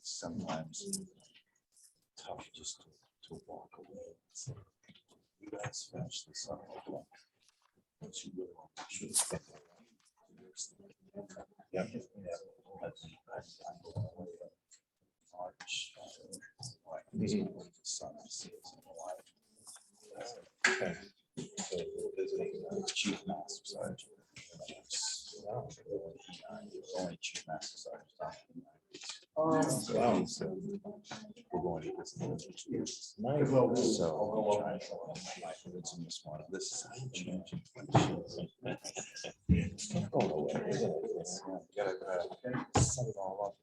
Sometimes tough just to walk away. So you guys finish this up. But you really want to shoot. Yeah. Okay. So we're visiting the chief master sergeant. Only chief master sergeant. Wow. So we're going to this. Nice. So I'll try to show my convincing this one. This is how you change it. Can't go away. You gotta set it all up.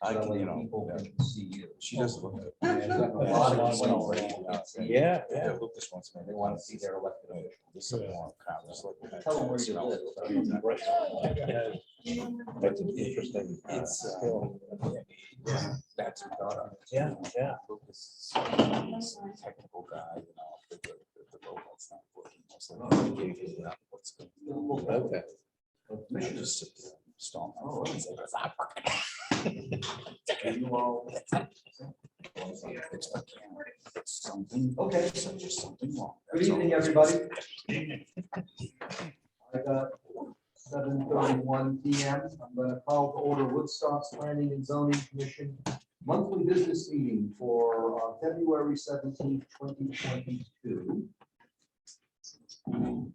I can, you know, she doesn't look at it. Yeah. Look this once, man. They want to see their elected official. This is a long Congress. Tell them where you live. That's interesting. It's that's yeah. Lucas, he's a technical guy, you know. The robot's not working. Okay. We should just sit there and stomp. It's the camera. It's something. Okay. So just something wrong. Good evening, everybody. I got 7:31 p.m. I'm going to call to order Woodstock's Planning and Zoning Commission monthly business meeting for February 17th, 2022. I'm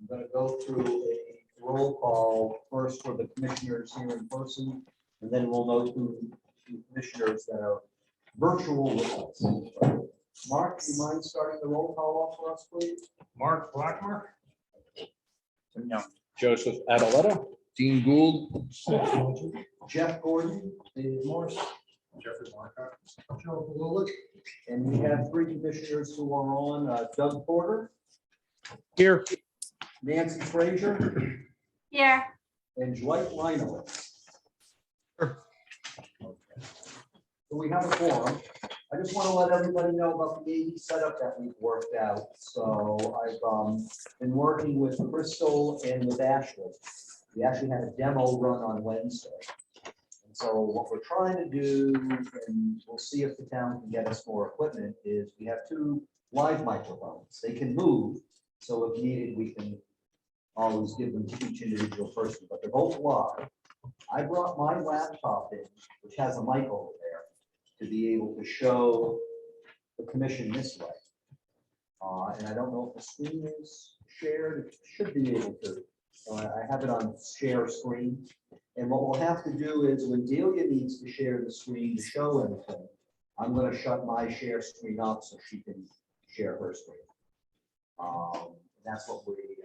going to go through a roll call first for the commissioners here in person, and then we'll go through the commissioners that are virtual with us. Mark, do you mind starting the roll call off for us, please? Mark Blackmore. No. Joseph Adaletta. Dean Gould. Jeff Gordon, Dave Morris, Jeffrey Marcotte. Joe Lulick, and we have three commissioners who are on, Doug Porter, Here. Nancy Frazier, Here. and Dwight Leinowitz. So we have a forum. I just want to let everybody know about the AV setup that we've worked out. So I've been working with Crystal and with Ashley. We actually had a demo run on Wednesday. And so what we're trying to do, and we'll see if the town can get us more equipment, is we have two live microphones. They can move, so if needed, we can always give them to each individual person, but they're both live. I brought my laptop in, which has a mic over there, to be able to show the commission this way. And I don't know if the screen is shared. It should be able to. I have it on share screen. And what we'll have to do is when Delia needs to share the screen to show everything, I'm going to shut my share screen off so she can share her screen. That's what we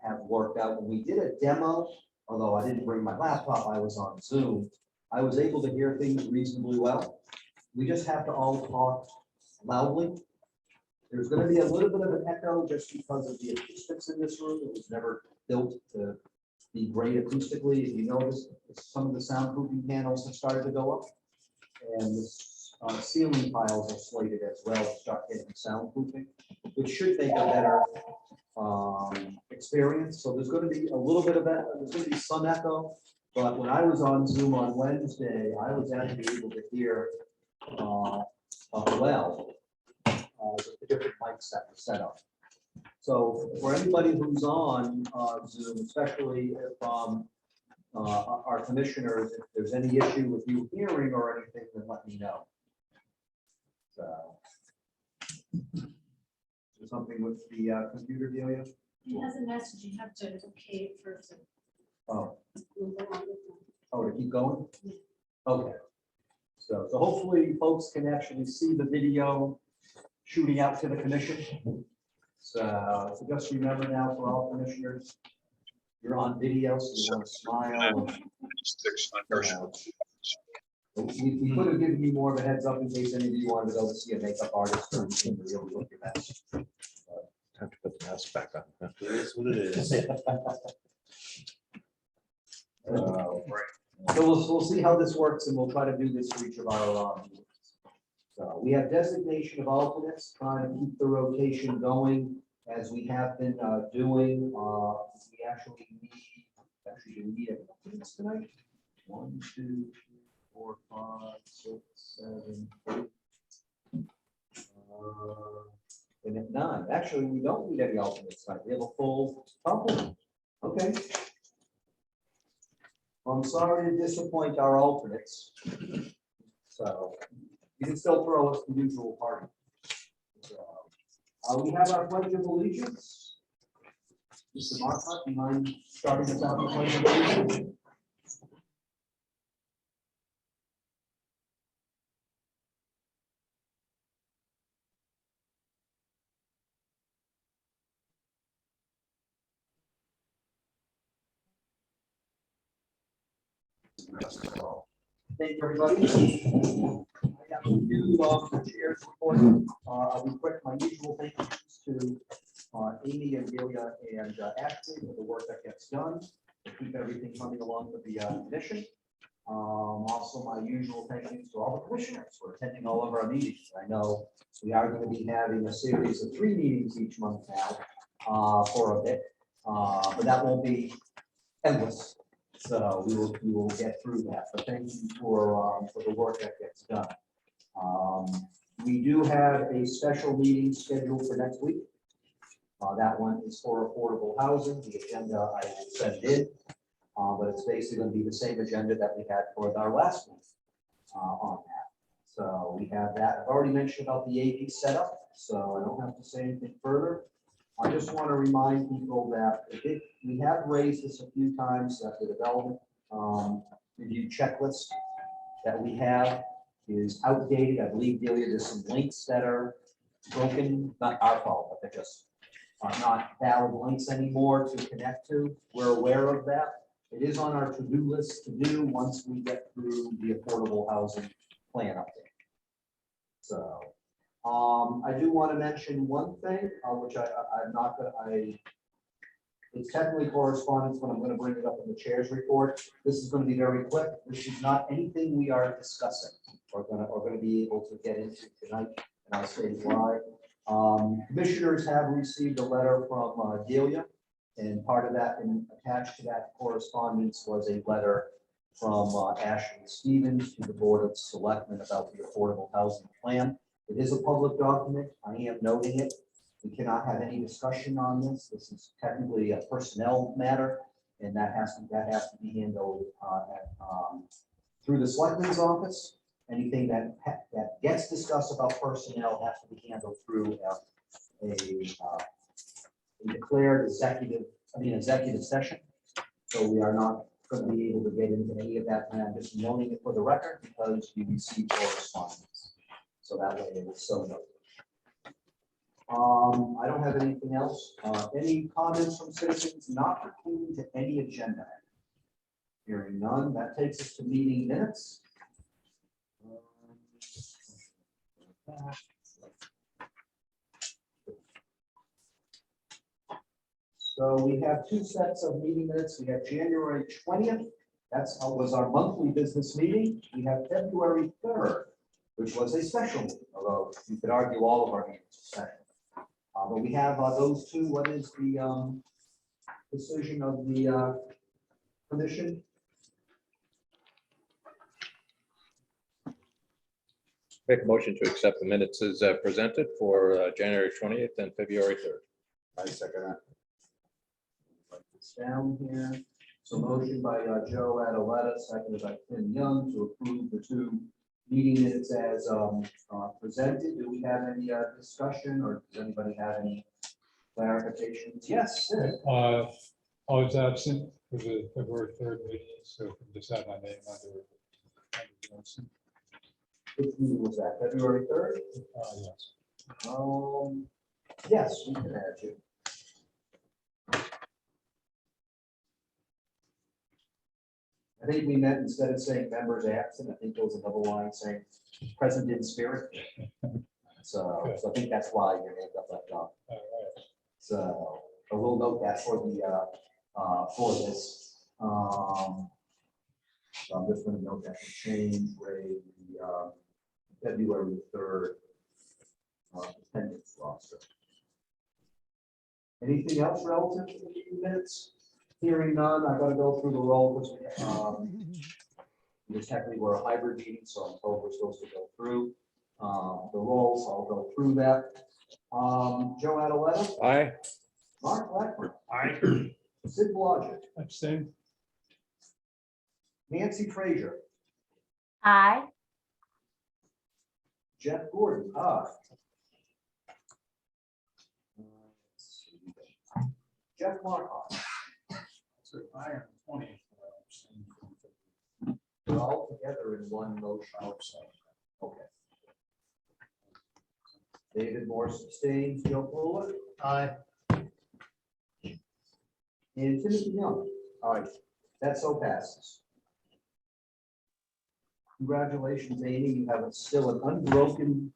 have worked out. When we did a demo, although I didn't bring my laptop, I was on Zoom, I was able to hear things reasonably well. We just have to all talk loudly. There's going to be a little bit of an echo just because of the acoustics in this room. It was never built to be great acoustically. If you notice, some of the soundproofing panels have started to go up, and the ceiling tiles are slated as well to start getting soundproofing, which should make a better experience. So there's going to be a little bit of that. There's going to be some echo, but when I was on Zoom on Wednesday, I was actually able to hear well with the different mics that were set up. So for anybody who's on Zoom, especially if our commissioners, if there's any issue with you hearing or anything, then let me know. So is there something with the computer, Delia? It has a message, you have to okay it first. Oh, We'll go on with to keep going? Yeah. Okay. So hopefully folks can actually see the video shooting out to the commission. So just remember now for all commissioners, you're on video, so you want to smile. We could have given you more of a heads up in case any of you wanted to go to see a makeup artist or anything to really look your best. Have to put the mask back on. It is what it is. So we'll see how this works, and we'll try to do this for each of our meetings. So we have designation of alternates, trying to keep the rotation going as we have been doing. We actually do we need alternates tonight? 1, 2, 3, 4, 5, 6, 7, 8. And if none, actually, we don't need any alternates tonight. We have a full complement. Okay. I'm sorry to disappoint our alternates. So you can still throw us the usual party. So, we have our pledge of allegiance. Mr. Marcotte, do you mind starting us out with the pledge of allegiance? Thank you, everybody. I have a few chairs report. I'll be quick. My usual thank yous to Amy and Delia and Ashley for the work that gets done to keep everything coming along with the commission. Also, my usual thank yous to all the commissioners for attending all of our meetings. I know we are going to be having a series of 3 meetings each month now for a bit, but that won't be endless. So we will get through that, but thank you for the work that gets done. We do have a special meeting scheduled for next week. That one is for affordable housing. The agenda I will send in, but it's basically going to be the same agenda that we had for our last one on that. So we have that. I've already mentioned about the AV setup, so I don't have to say anything further. I just want to remind people that we have raised this a few times, that the development review checklist that we have is outdated. I believe, Delia, there's some links that are broken, not our fault, but they're just not valid links anymore to connect to. We're aware of that. It is on our to-do list to do once we get through the affordable housing plan update. So. I do want to mention one thing, which I'm not going to, it's technically correspondence, but I'm going to bring it up in the chair's report. This is going to be very quick. This is not anything we are discussing or going to be able to get into tonight, and I'll say why. Commissioners have received a letter from Delia, and part of that, and attached to that correspondence was a letter from Ashley Stevens to the Board of Selectmen about the affordable housing plan. It is a public document. I am noting it. We cannot have any discussion on this. This is technically a personnel matter, and that has to be handled through the selectman's office. Anything that gets discussed about personnel has to be handled through a declared executive session. So we are not going to be able to get into any of that. And I'm just noting it for the record because you received correspondence. So that way it is so noted. I don't have anything else. Any comments from citizens not pertaining to any agenda? Hearing none, that takes us to meeting minutes. So we have 2 sets of meeting minutes. We have January 20th. Was our monthly business meeting. We have February 3rd. Which was a special meeting, although you could argue all of our meetings are special. But we have those 2. What is the decision of the commission? Make a motion to accept the minutes as presented for January 20th and February 3rd. I second that. Write this down here. So motion by Joe Adaletta, seconded by Tim Young to approve the 2 meeting minutes as presented. Do we have any discussion, or does anybody have any clarifications? Yes, Sid. I was absent for the February 3rd meeting, so if you just have my name under Johnson. Which meeting was that? February 3rd? Yes. Yes, we can add you. I think we meant, instead of saying members absent, I think there was another line saying present in spirit. So I think that's why your name got left off. All right. So we'll note that for the for this. So I'm just gonna note that to change, Ray, the February 3rd attendance roster. Anything else relative to the meeting minutes? Hearing none, I gotta go through the roll, because technically we're a hybrid meeting, so I'm told we're supposed to go through the rolls. I'll go through that. Joe Adaletta, Aye. Mark Blackburn, Aye. Sid Blodgett, Abstain. Nancy Frazier, Aye. Jeff Gordon, aye. Jeff Markov, I am 20. we're all together in one motion. Okay. David Morse abstains, Joe Fuller, Aye. and Timothy Young. All right, that so passes. Congratulations, Amy, you have still an unbroken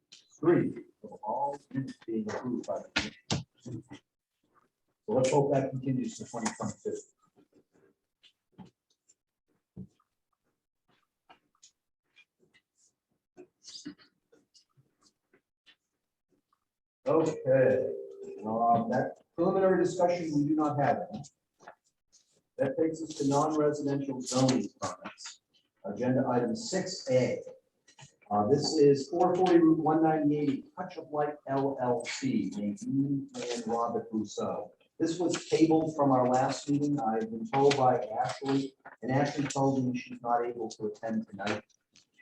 streak of all minutes being approved by the commission. So let's hope that continues to 2022. Okay, that preliminary discussion, we do not have any. That takes us to non-residential zoning permits. Agenda item 6A. This is 440 Route 198, Touch of Light LLC, Nadine and Robert Rousseau. This was tabled from our last meeting. I've been told by Ashley, and Ashley told me she's not able to attend tonight.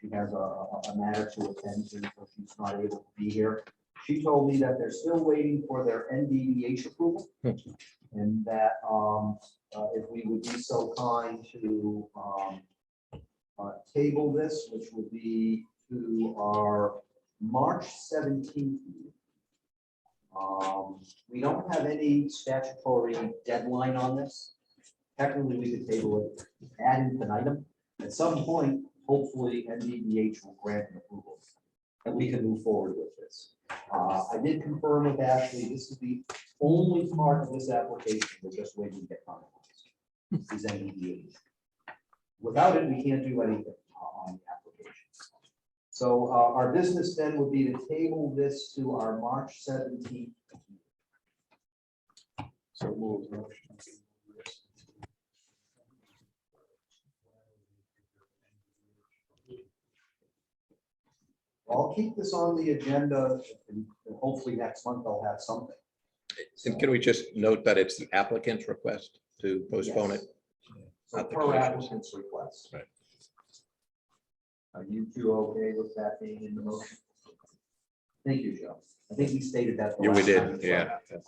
She has a matter to attend to, so she's not able to be here. She told me that they're still waiting for their NDDH approval, and that if we would be so kind to table this, which would be to our March 17th meeting. We don't have any statutory deadline on this. Technically, we could table it ad infinitum. At some point, hopefully, NDDH will grant an approval, and we can move forward with this. I did confirm with Ashley, this is the only part of this application we're just waiting to get finalized, is NDDH. Without it, we can't do anything on the application. So our business then would be to table this to our March 17th. So moved. I'll keep this on the agenda, and hopefully next month I'll have something. And can we just note that it's the applicant's request to postpone it? So Not the per commission's. applicant's request. Right. Are you two okay with that being in the motion? Thank you, Joe. I think we stated that. the Yeah, we last time did, as well. yeah.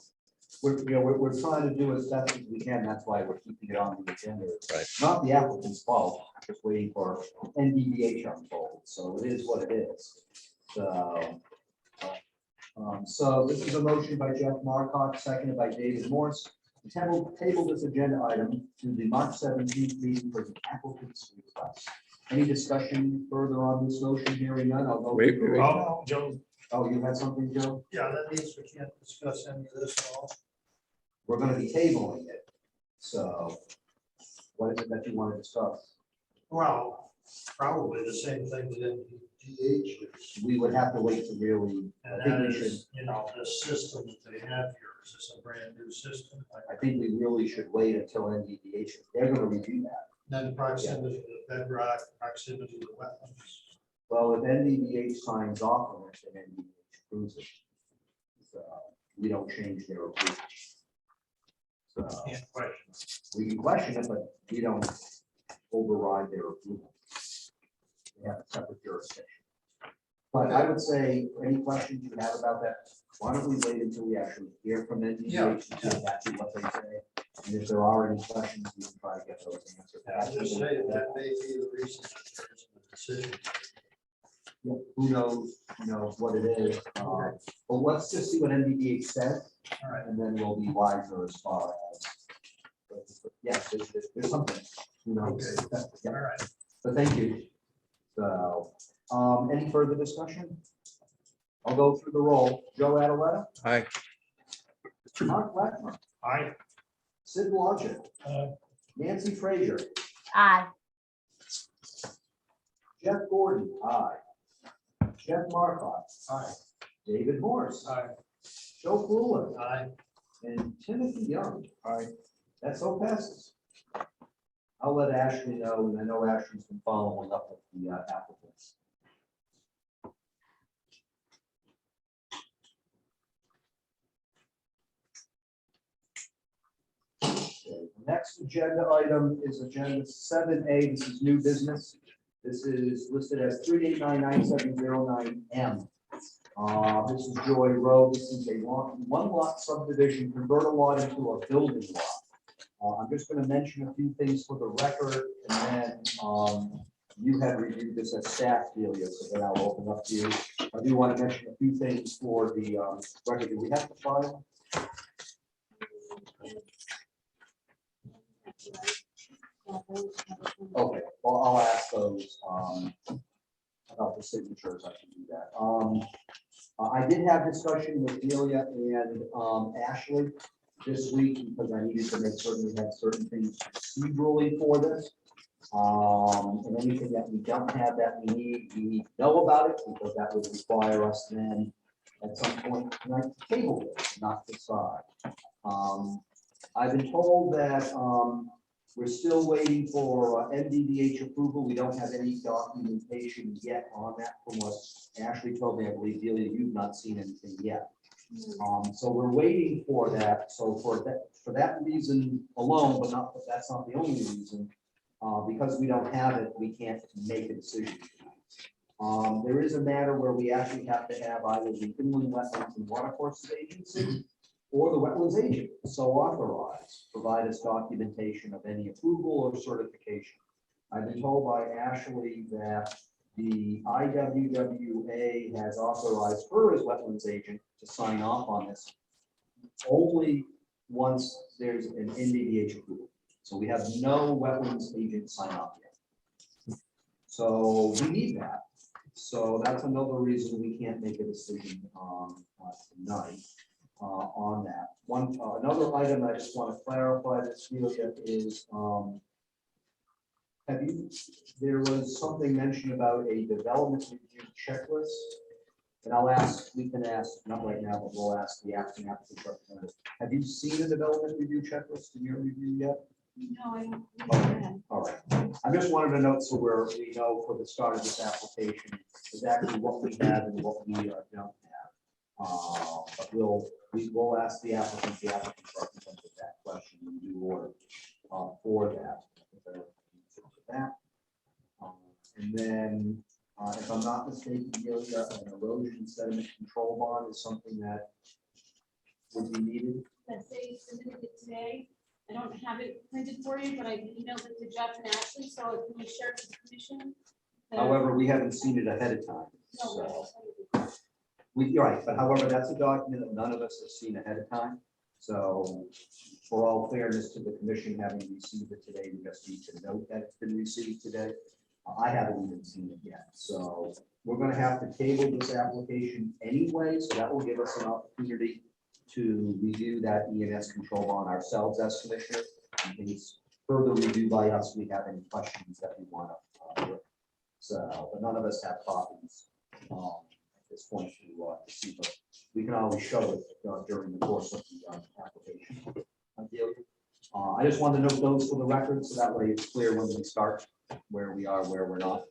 We're trying to do as best as we can. That's why we're keeping it on the agenda. Right. Not the applicant's fault, just waiting for NDDH unfold. So it is what it is. So this is a motion by Jeff Marcotte, seconded by David Morse. To table this agenda item to the March 17th meeting for the applicant's request. Any discussion further on this motion? Hearing none, I'll go. Wait, wait, wait. Oh, Joe. Oh, you had something, Joe? Yeah, that means we can't discuss any of this at all. We're gonna be tabling it. So what is it that you want to discuss? Well, probably the same thing that NDDH is. We would have to wait to really, And I think that we should, is, you know, the system that they have here, is this a brand new system? I think we really should wait until NDDH, they're gonna review that. Then proximity to the bedrock, proximity to wetlands. Well, if NDDH signs off on it, then NDDH approves it. So we don't change their approval. So Can't question. we can question it, but we don't override their approval. They have a separate jurisdiction. But I would say, any questions you have about that, why don't we wait until we actually hear from NDDH and see exactly what they say? And if there are any questions, we can try to get those answered. I'll just say that may be the reason that there isn't a decision. Yeah, who knows, what it is. But let's just see what NDDH says, All right. and then we'll be wiser as far as. Yes, there's something, Okay. Yeah. All right. But thank you. So, any further discussion? I'll go through the roll. Joe Adaletta, Aye. Mark Blackburn, Aye. Sid Blodgett, Nancy Frazier, Aye. Jeff Gordon, aye. Jeff Markov, Aye. David Morse, Aye. Joe Fuller, Aye. and Timothy Young. Aye. That so passes. I'll let Ashley know, and I know Ashley's been following up with the applicants. Okay, the next agenda item is agenda 7A. This is new business. This is listed as 3899709M. This is Joy Road. This is a one lot subdivision, convert a lot into a building lot. I'm just going to mention a few things for the record, and then you have reviewed this as staff, Delia, so then I'll open up to you. I do want to mention a few things for the record. Do we have to file? Okay, well, I'll ask those about the signatures. I can do that. I did have discussion with Delia and Ashley this week because I needed to make certain we had certain things procedurally for this. And anything that we don't have that we need to know about it, because that would require us then at some point tonight to table it, not decide. I've been told that we're still waiting for MDDH approval. We don't have any documentation yet on that from what Ashley told me. I believe, Delia, you've not seen anything yet. So we're waiting for that. So for that reason alone, but that's not the only reason, because we don't have it, we can't make a decision. There is a matter where we actually have to have either the Inland Wetlands and Watercourses Agency or the wetlands agent so authorized provide us documentation of any approval or certification. I've been told by Ashley that the IWWA has authorized her as wetlands agent to sign off on this only once there's an NDDH approval. So we have no wetlands agent sign off yet. So we need that. So that's another reason we can't make a decision tonight on that. Another item I just want to clarify this is there was something mentioned about a development review checklist. And we can ask, not right now, but we'll ask the acting applicant representative. Have you seen a development review checklist in your review yet? No, I don't. Okay. All right. I just wanted to note so we know for the start of this application exactly what we have and what we don't have. But we will ask the applicant representative that question in due order for that. And then, if I'm not mistaken, Delia, an erosion sediment control bond is something that would be needed. Let's say you submitted it today. I don't have it printed for you, but I emailed it to Jeff and Ashley, so it can be shared with the commission. However, we haven't seen it ahead of time. So you're right, but however, that's a document that none of us have seen ahead of time. So for all fairness to the commission having received it today, we just need to note that it's been received today. I haven't even seen it yet. So we're going to have to table this application anyway. So that will give us an opportunity to review that ENS control bond ourselves as commissioner. In case further review by us, we have any questions that we want to. So, but none of us have copies at this point to see, but we can always show it during the course of the application. I just want to note those for the record, so that way it's clear when we start where we are, where we're not.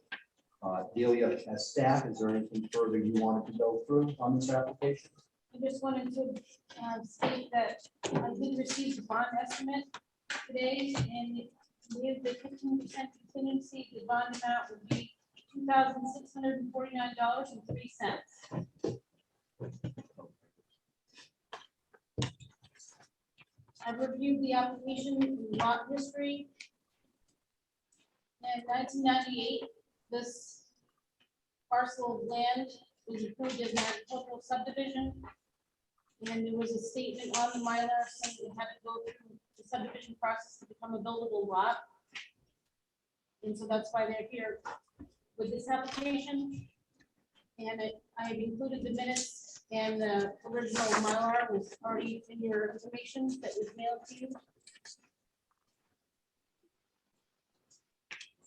Delia, as staff, is there anything further you wanted to go through on this application? I just wanted to state that I did receive the bond estimate today, and with the 15% contingency, the bond amount would be $2,649.03. I reviewed the application lot history. In 1998, this parcel of land was approved as an agricultural subdivision. And there was a statement on the Mylar saying it had to go through the subdivision process to become a buildable lot. And so that's why they're here with this application. And I have included the minutes, and the original Mylar was already in your information that was mailed to you.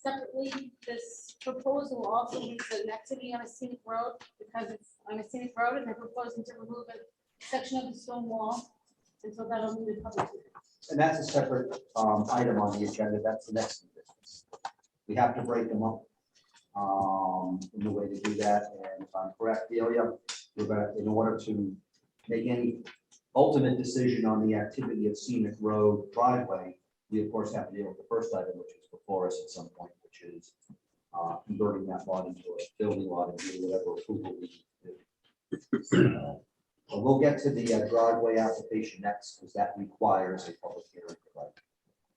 Separately, this proposal also needs an activity on a scenic road because it's on a scenic road and they're proposing to remove a section of the stone wall. And so that'll need a public hearing. And that's a separate item on the agenda. That's the next business. We have to break them up. In the way to do that, and if I'm correct, Delia, we're gonna, in order to make any ultimate decision on the activity of scenic road driveway, we of course have to deal with the first item, which is before us at some point, which is converting that lot into a building lot and doing whatever approval we need to do. But we'll get to the driveway application next, because that requires a public hearing.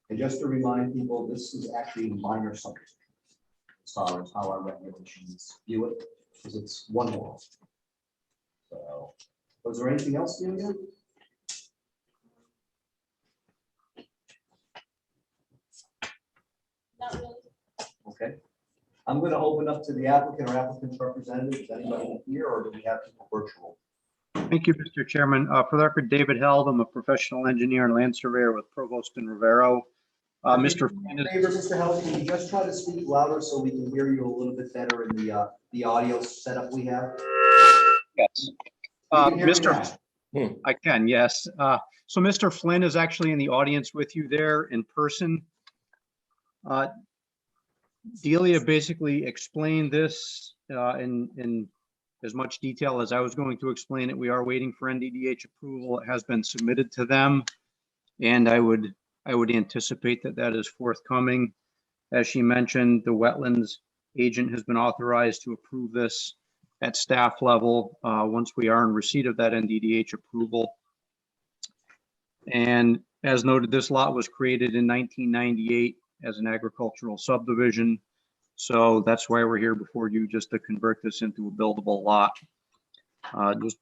And just to remind people, this is actually minor subdivision as far as how our regulations view it, because it's one wall. So, was there anything else, Delia? Not really. Okay. I'm going to open up to the applicant or applicant's representative. Is anybody here, or do we have people virtual? Thank you, Mr. Chairman. For the record, David Held, I'm a professional engineer and land surveyor with Provost and Rivero. Mr. Flynn is- Favor, Mr. Held, can you just try to speak louder so we can hear you a little bit better in the audio setup we have? Yes. You can hear me Mr. now. I can, yes. So Mr. Flynn is actually in the audience with you there in person. Delia basically explained this in as much detail as I was going to explain it. We are waiting for NDDH approval. It has been submitted to them, and I would anticipate that that is forthcoming. As she mentioned, the wetlands agent has been authorized to approve this at staff level once we are in receipt of that NDDH approval. And as noted, this lot was created in 1998 as an agricultural subdivision. So that's why we're here before you, just to convert this into a buildable lot. Just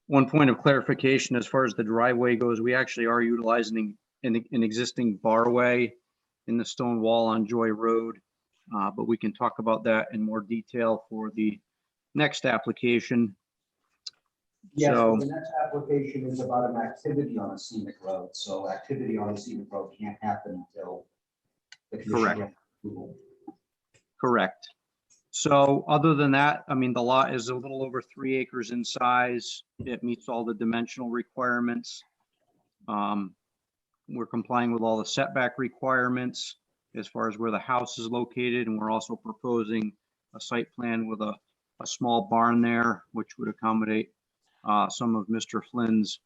one point of clarification, as far as the driveway goes, we actually are utilizing an existing barway in the stone wall on Joy Road, but we can talk about that in more detail for the next application. Yes, So- the next application is about an activity on a scenic road. So activity on a scenic road can't happen until the commission Correct. grants approval. Correct. So other than that, I mean, the lot is a little over 3 acres in size. It meets all the dimensional requirements. We're complying with all the setback requirements as far as where the house is located. And we're also proposing a site plan with a small barn there, which would accommodate some of Mr. Flynn's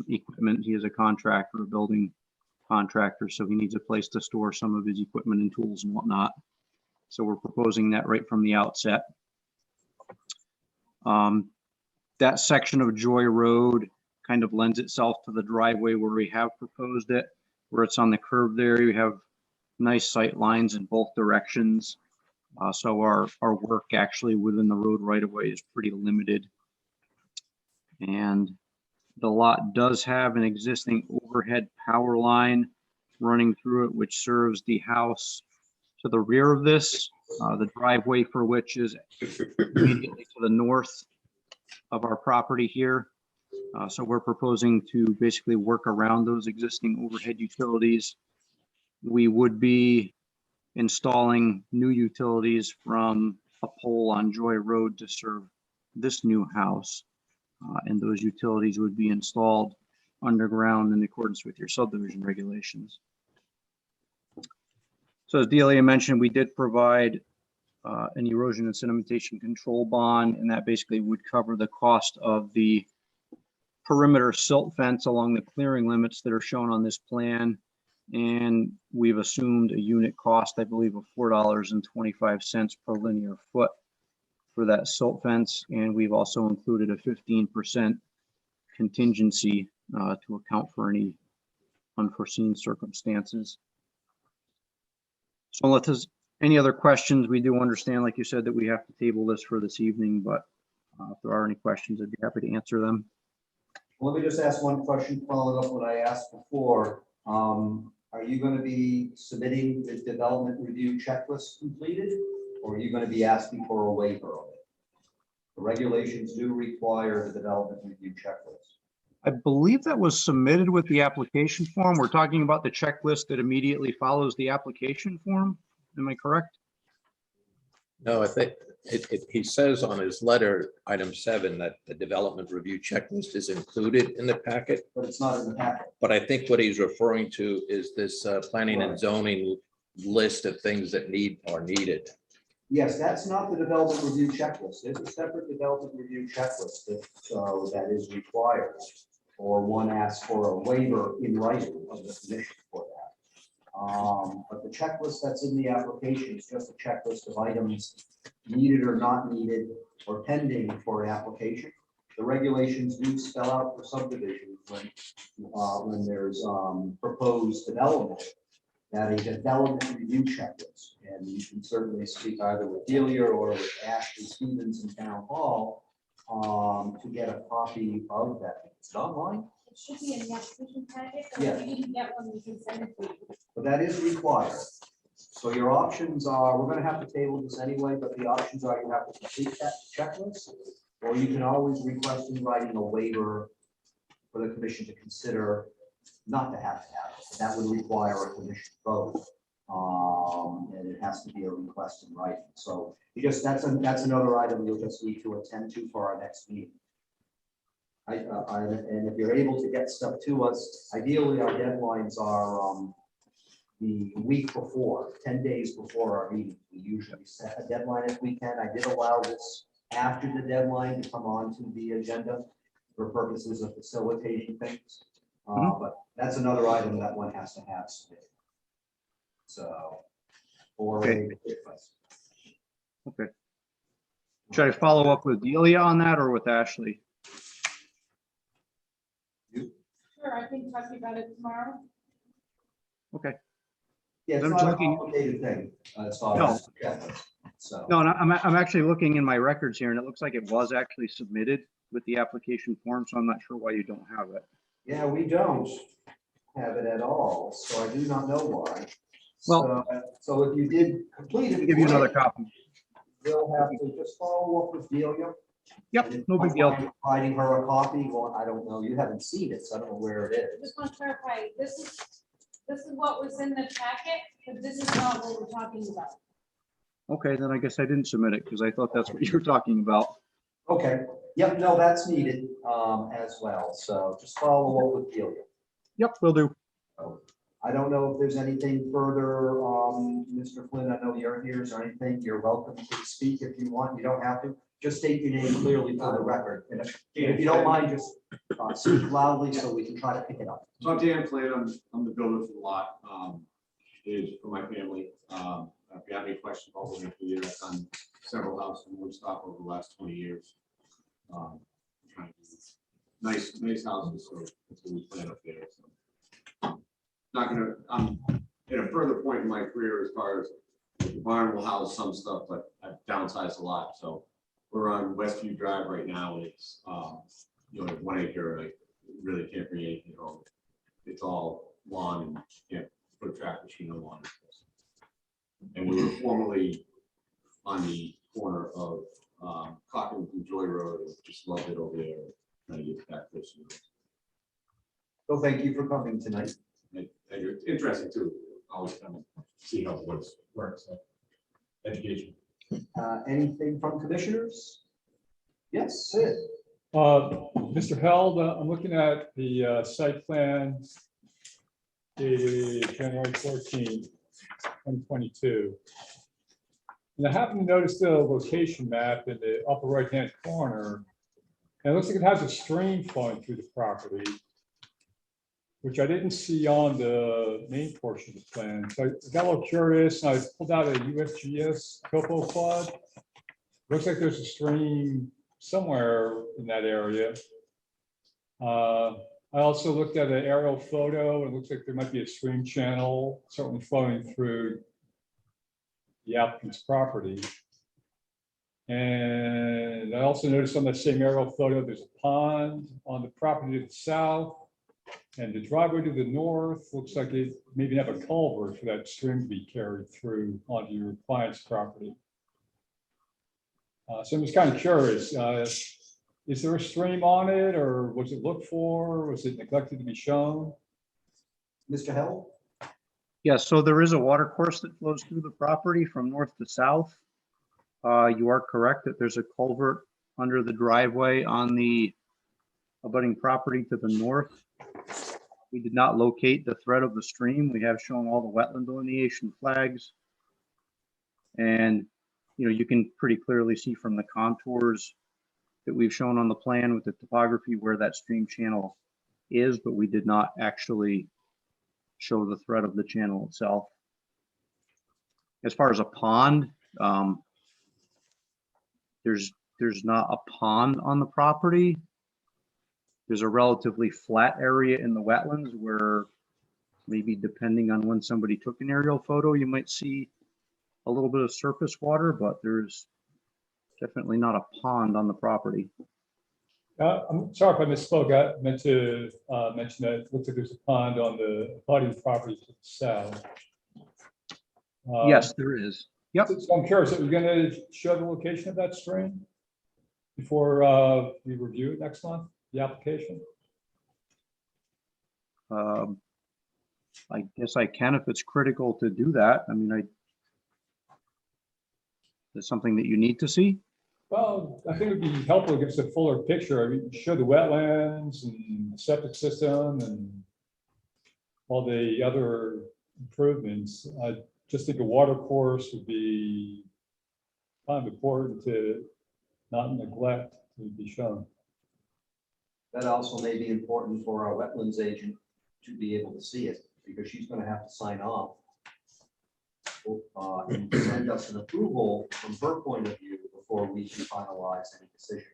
equipment. He is a contractor, a building contractor, so he needs a place to store some of his equipment and tools and whatnot. So we're proposing that right from the outset. That section of Joy Road kind of lends itself to the driveway where we have proposed it, where it's on the curve there. You have nice sight lines in both directions. So our work actually within the road right away is pretty limited. And the lot does have an existing overhead power line running through it, which serves the house to the rear of this, the driveway for which is immediately to the north of our property here. So we're proposing to basically work around those existing overhead utilities. We would be installing new utilities from a pole on Joy Road to serve this new house. And those utilities would be installed underground in accordance with your subdivision regulations. So as Delia mentioned, we did provide an erosion and sedimentation control bond, and that basically would cover the cost of the perimeter silt fence along the clearing limits that are shown on this plan. And we've assumed a unit cost, I believe, of $4.25 per linear foot for that silt fence. And we've also included a 15% contingency to account for any unforeseen circumstances. So unless there's any other questions, we do understand, like you said, that we have to table this for this evening, but if there are any questions, I'd be happy to answer them. Let me just ask one question, following up what I asked before. Are you going to be submitting the development review checklist completed, or are you going to be asking for a waiver of it? The regulations do require the development review checklist. I believe that was submitted with the application form. We're talking about the checklist that immediately follows the application form. Am I correct? No, I think he says on his letter, item 7, that the development review checklist is included in the packet. But it's not in the packet. But I think what he's referring to is this planning and zoning list of things that are needed. Yes, that's not the development review checklist. There's a separate development review checklist that is required. Or one asks for a waiver in writing of the commission for that. But the checklist that's in the application is just a checklist of items needed or not needed or pending for an application. The regulations do spell out for subdivisions when there's proposed development, that a development review checklist. And you can certainly speak either with Delia or with Ashley Stevens in Town Hall to get a copy of that. It's online, It should be in the application packet, but Yeah. if you didn't get one, we can send it to you. but that is required. So your options are, we're gonna have to table this anyway, but the options are you have to complete that checklist, or you can always request in writing a waiver for the commission to consider not to have it. That would require a commission vote. And it has to be a request in writing. So that's another item you'll just need to attend to for our next meeting. And if you're able to get stuff to us, ideally our deadlines are the week before, 10 days before our meeting. We usually set a deadline if we can. I did allow this after the deadline to come onto the agenda for purposes of facilitating things. But that's another item that one has to have submitted. So, or a request. Okay. Should I follow up with Delia on that or with Ashley? Sure, I can talk to you about it tomorrow. Okay. Yeah, it's I'm not a looking- complicated thing. As far No. as the checklist. So, No, I'm actually looking in my records here and it looks like it was actually submitted with the application form, so I'm not sure why you don't have it. yeah, we don't have it at all, so I do not know why. Well- So if you did complete it. I'll give you another great. copy. We'll have to just follow up with Delia. Yep, no big deal. Providing her a copy, well, I don't know, you haven't seen it, so I don't know where it I is. just want to clarify, this is what was in the packet, but this is not what we're talking about. Okay, then I guess I didn't submit it because I thought that's what you were talking about. Okay, yep, no, that's needed as well, so just follow up with Delia. Yep, will do. I don't know if there's anything further, Mr. Flynn, I know you're here, is there anything, you're welcome to speak if you want, you don't have to, just state your name clearly for the record, and if you don't mind, just speak loudly so we can try to pick it up. So I'm Dan Flynn, I'm the builder for the lot, is for my family. If you have any questions, I'll go for you. I've done several houses in Woodstock over the last 20 years. Trying to do nice houses, so that's what we plan up there. So I'm at a further point in my career as far as the barn will house some stuff, but I've downsized a lot. So we're on Westview Drive right now, and it's 1 acre. I really can't bring anything home. It's all lawn and you can't put a track machine on lawn. And we were formerly on the corner of Cochran and Joy Road. And just loved it over there. Trying to get back closer. So thank you for coming tonight. And it's interesting too. Always kind of see how it works. So, education. Anything from commissioners? Yes, Sid. Mr. Held, I'm looking at the site plan dated January 14, 2022. And I happen to notice the location map in the upper right-hand corner. And it looks like it has a stream flowing through the property, which I didn't see on the main portion of the plan. So I got a little curious, and I pulled out a USGS topo plot. Looks like there's a stream somewhere in that area. I also looked at an aerial photo, and it looks like there might be a stream channel certainly flowing through the applicant's property. And I also noticed on that same aerial photo, there's a pond on the property to the south. And the driveway to the north looks like it maybe have a culvert for that stream to be carried through onto your client's property. So I'm just kind of curious, is there a stream on it, or was it looked for? Was it neglected to be shown? Mr. Hell? Yeah, so there is a water course that flows through the property from north to south. You are correct that there's a culvert under the driveway on the abutting property to the north. We did not locate the thread of the stream. We have shown all the wetland delineation flags. And, you know, you can pretty clearly see from the contours that we've shown on the plan with the topography where that stream channel is, but we did not actually show the thread of the channel itself. As far as a pond, there's not a pond on the property. There's a relatively flat area in the wetlands where maybe depending on when somebody took an aerial photo, you might see a little bit of surface water, but there's definitely not a pond on the property. I'm sorry if I misspoke. I meant to mention that it looks like there's a pond on the abutting property to the south. Yes, there is. Yep. So I'm curious, are you going to show the location of that stream before we review it next month, the application? I guess I can if it's critical to do that. I mean, there's something that you need to see. Well, I think it'd be helpful to give us a fuller picture. I mean, show the wetlands and the septic system and all the other improvements. I just think a water course would be kind of important to not neglect to be shown. That also may be important for our wetlands agent to be able to see it, because she's gonna have to sign off and send us an approval from her point of view before we can finalize any decision.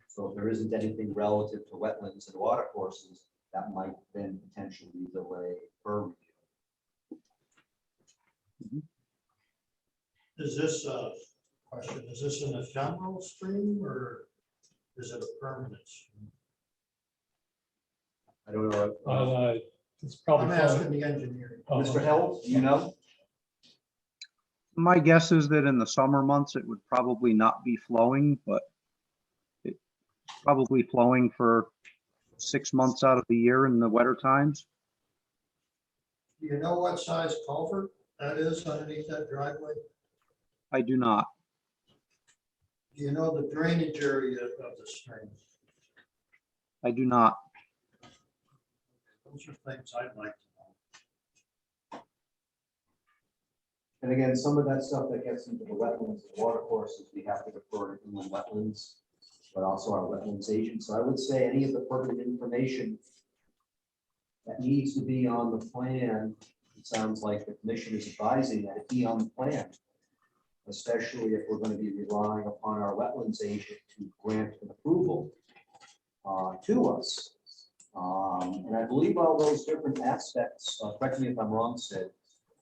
So if there isn't anything relative to wetlands and water courses, that might then potentially delay her review. Is this a question, is this an ephemeral stream or is it a permanent stream? I don't know. It's probably I'm asking the engineer. Mr. Hill, do you know? My guess is that in the summer months, it would probably not be flowing, but it's probably flowing for 6 months out of the year in the wetter times. Do you know what size culvert that is underneath that driveway? I do not. Do you know the drainage area of the stream? I do not. Those are things I'd like to know. And again, some of that stuff that gets into the wetlands and water courses, we have to refer to inland wetlands, but also our wetlands agent. So I would say any of the pertinent information that needs to be on the plan, it sounds like the commission is advising that it be on the plan, especially if we're going to be relying upon our wetlands agent to grant an approval to us. And I believe all those different aspects, correct me if I'm wrong, Sid,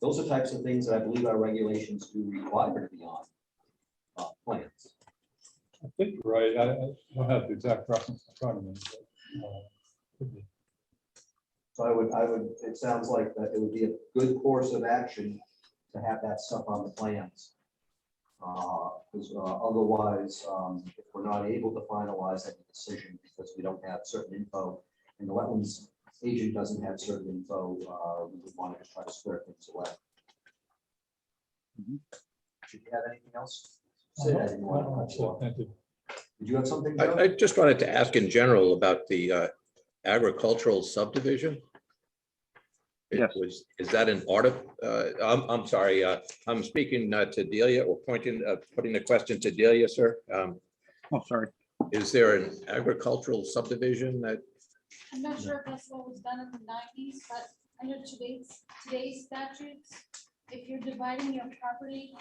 those are types of things that I believe our regulations do require to be on plans. I think you're right. I don't have the exact reference in front of me. But, could be. So I would, it sounds like that it would be a good course of action to have that stuff on the plans. Because otherwise, if we're not able to finalize any decision because we don't have certain info and the wetlands agent doesn't have certain info, we would want to try to square things away. Should you have anything else? Sid, I didn't want to cut you off. Thank you. Did you have something, Joe? I just wanted to ask in general about the agricultural subdivision. Yes. Is that an I'm sorry, I'm speaking to Delia or putting the question to Delia, sir. Oh, sorry. Is there an agricultural subdivision that, I'm not sure if that's what was done in the 90s, but under today's statutes, if you're dividing your property,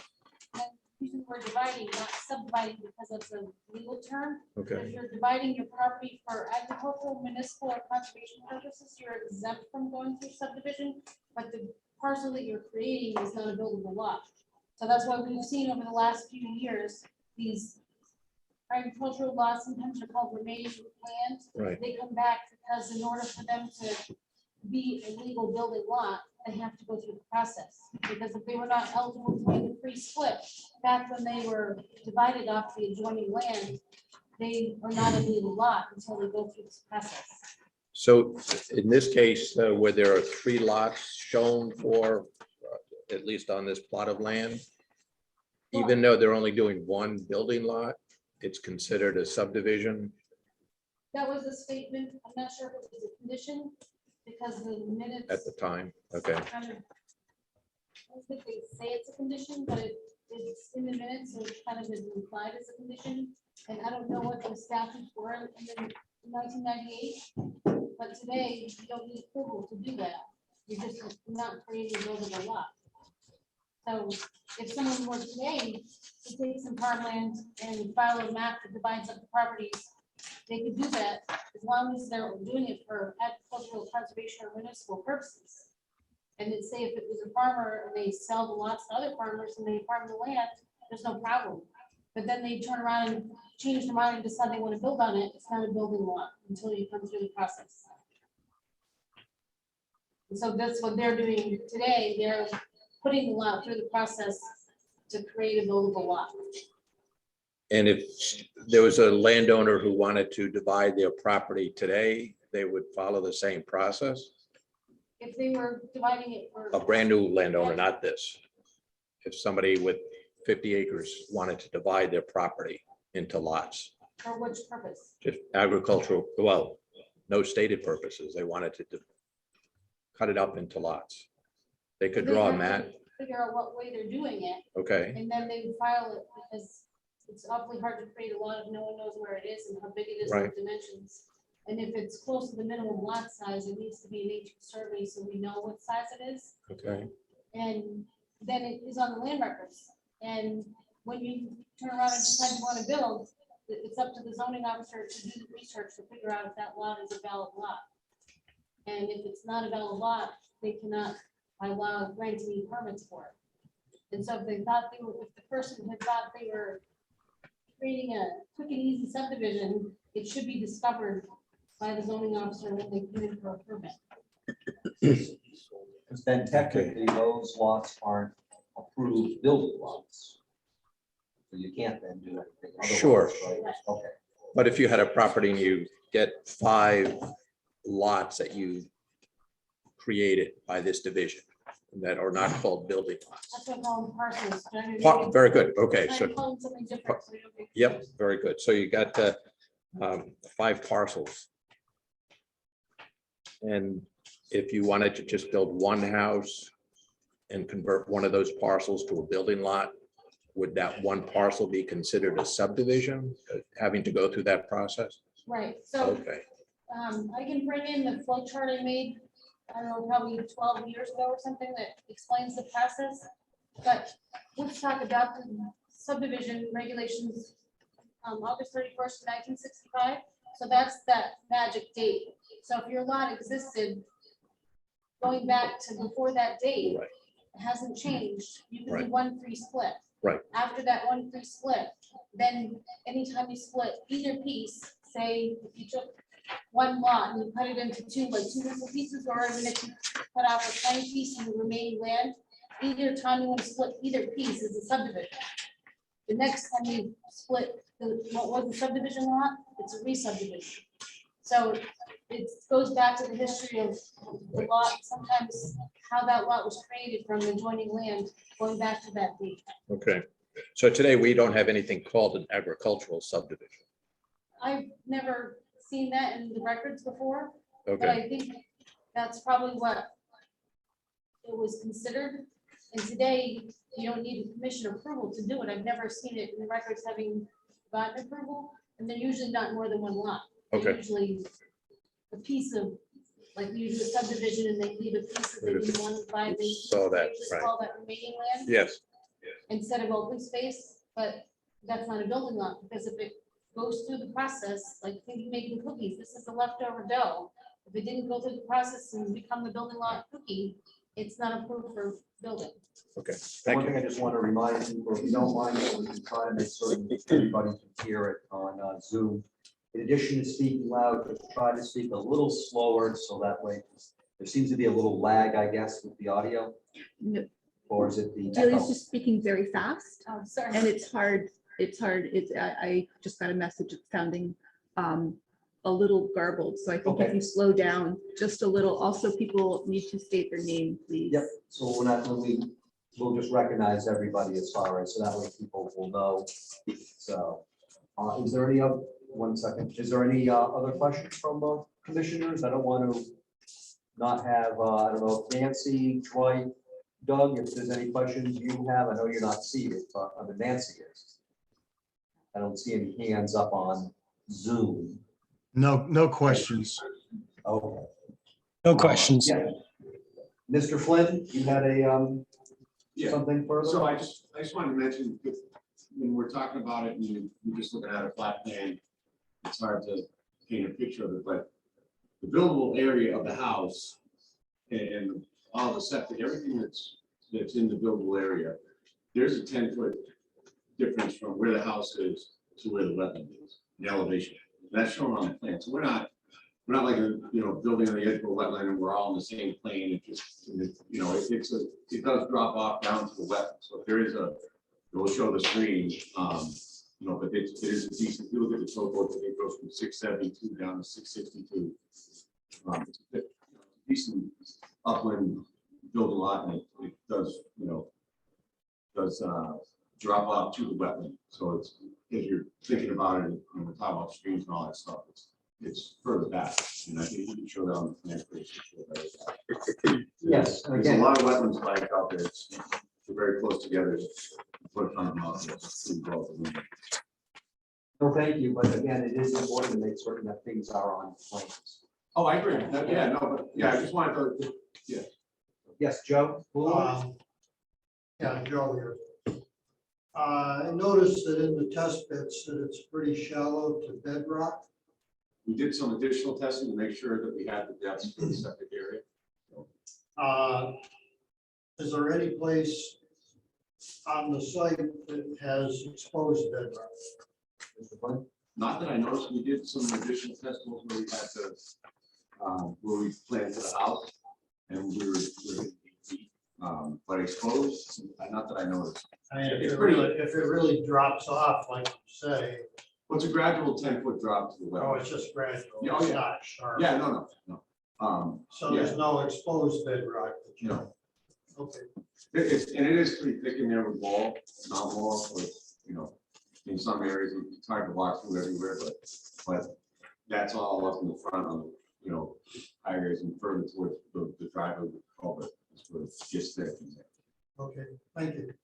and using the word dividing, not subdividing because it's a legal term. okay, If you're dividing your property for agricultural, municipal, or conservation purposes, you're exempt from going through subdivision, but the parcel that you're creating is not a buildable lot. So that's why we've seen over the last few years, these agricultural lots, sometimes they're called remaining land. right, They come back because in order for them to be a legal building lot, they have to go through the process. Because if they were not eligible to make a free split, back when they were divided off the adjoining land, they are not a legal lot until they go through this process. So in this case, where there are 3 lots shown for, at least on this plot of land, even though they're only doing 1 building lot, it's considered a subdivision. That was a statement. I'm not sure if it was a condition because the minutes. At the time, okay. Kind of, I don't think they say it's a condition, but it's in the minutes, so it kind of is implied as a condition. And I don't know what the statutes were in 1998, but today you don't need approval to do that. You're just not creating a buildable lot. So if someone were today to take some farmland and file a map that divides up the properties, they could do that as long as they're doing it for agricultural conservation or municipal purposes. And then say if it was a farmer and they sell the lots to other farmers and they farm the land, there's no problem. But then they turn around and change their mind and decide they want to build on it, it's not a building lot until you come through the process. And so that's what they're doing today. They're putting the lot through the process to create a buildable lot. And if there was a landowner who wanted to divide their property today, they would follow the same process? If they were dividing it for. A brand new landowner, not this. If somebody with 50 acres wanted to divide their property into lots, For which purpose? just agricultural, well, no stated purposes. They wanted to cut it up into lots. They could They draw a have to map, Figure out what way they're doing it, okay, and then they would file it, because it's awfully hard to create a lot if no one knows where it is and how big it is, Right. what dimensions. And if it's close to the minimum lot size, it needs to be an nature survey, so we know what size it is. okay, And then it is on the land records. And when you turn around and decide you want to build, it's up to the zoning officer to do the research to figure out if that lot is a valid lot. And if it's not a valid lot, they cannot, by law, grant any permits for it. And so if they thought they were, if the person had thought they were creating a quick and easy subdivision, it should be discovered by the zoning officer when they come in for a permit. Because then technically those lots aren't approved building lots. So you can't then do anything. otherwise, Sure. right? Okay. but if you had a property and you get 5 lots that you created by this division that are not called building lots. That's what I call them parcels. Very good, okay, I so, call them something different, so you don't get yep, confused. very good. So you got 5 parcels. And if you wanted to just build 1 house and convert one of those parcels to a building lot, would that 1 parcel be considered a subdivision, having to go through that process? Right, so Okay, I can bring in the flow chart I made, I don't know, probably 12 years ago or something that explains the process. But Woodstock adopted subdivision regulations August 31st, 1965. So that's that magic date. So if your lot existed going back to before that date, Right. it hasn't changed, you can Right. do 1-3 split. Right. After that 1-3 split, then anytime you split either piece, say if you took 1 lot and you cut it into 2, like 2 little pieces, or even if you cut off a tiny piece in the remaining land, either time you want to split either piece is a subdivision. The next time you split what was the subdivision lot, it's a re-subdivision. So it goes back to the history of the lot, sometimes how that lot was created from the adjoining land, going back to that date. okay. So today we don't have anything called an agricultural subdivision. I've never seen that in the records before, but Okay, I think that's probably what it was considered. And today, you don't need a commission approval to do it. I've never seen it in the records having gotten approval, and they're usually not more than 1 lot. They're Okay. Usually a piece of, like you do a subdivision and they leave a piece that they didn't want to buy. They Saw that, just right. call that remaining land yes, instead of open space, but that's not a building lot, because if it goes through the process, like think you're making cookies, this is the leftover dough. If it didn't go through the process and become the building lot cookie, it's not approved for building. okay, One thank thing you. I just want to remind people, if you don't mind, so we can try to make certain that everybody can hear it on Zoom. In addition to speaking loud, just try to speak a little slower, so that way, there seems to be a little lag, I guess, with the audio. No, Or is it the Julie's echo? just speaking very fast Oh, sorry. and it's hard. I just got a message. It's sounding a little garbled. So I think if Okay. you slow down just a little, also people need to state their name, please. Yep, so we're not, we'll just recognize everybody as far as, so that way people will know. So, is there any other, one second, is there any other questions from commissioners? I don't want to not have, I don't know, Nancy, Troy, Doug, if there's any questions you have, I know you're not seated, but Nancy is. I don't see any hands up on Zoom. No questions. Okay. No questions. Yeah. Mr. Flynn, you had a, Yeah. something further? So I just wanted to mention, when we're talking about it, and you're just looking at a flat plan, it's hard to paint a picture of it, but the buildable area of the house and all the septic, everything that's in the buildable area, there's a 10-foot difference from where the house is to where the wetland is, the elevation. That's shown on the plan. So we're not like a, building on the edge of a wetland and we're all on the same plane. It just, it does drop off down to the wetland. So if there is it will show the screen, but it is a decent, if you look at the topo, it goes from 672 down to 662. It's a decent upland building lot, and it does, drop off to the wetland. So it's, if you're thinking about it, when we're talking about streams and all that stuff, it's further back. And I think you can show that on the plan. Yes, and There's a again, lot of wetlands like out there. They're very close together. Put it on the mouth. no, thank you, but again, it is important to make certain that things are on plans. Oh, I agree. Yeah, no, but yeah, I just wanted to, Yes, Joe? Yeah, Joe here. I noticed that in the test pits that it's pretty shallow to bedrock. we did some additional testing to make sure that we had the depths for the septic area. Is there any place on the site that has exposed bedrock? Mr. Flynn? Not that I noticed, we did some additional testing where we had to, where we planned for the house and we were but exposed, not that I noticed. I mean, It's if it really drops off, like you say, What's a gradual 10-foot drop to the well? oh, it's just gradual, Yeah, oh, it's yeah. not sharp. Yeah, no. So there's no exposed bedrock. that you- No. Okay. And it is pretty thick in there with wall, not wall, so in some areas, it's hard to walk through everywhere, but that's all up in the front on, high areas and further towards the driveway, culvert, is where it gets thick. Okay, thank you.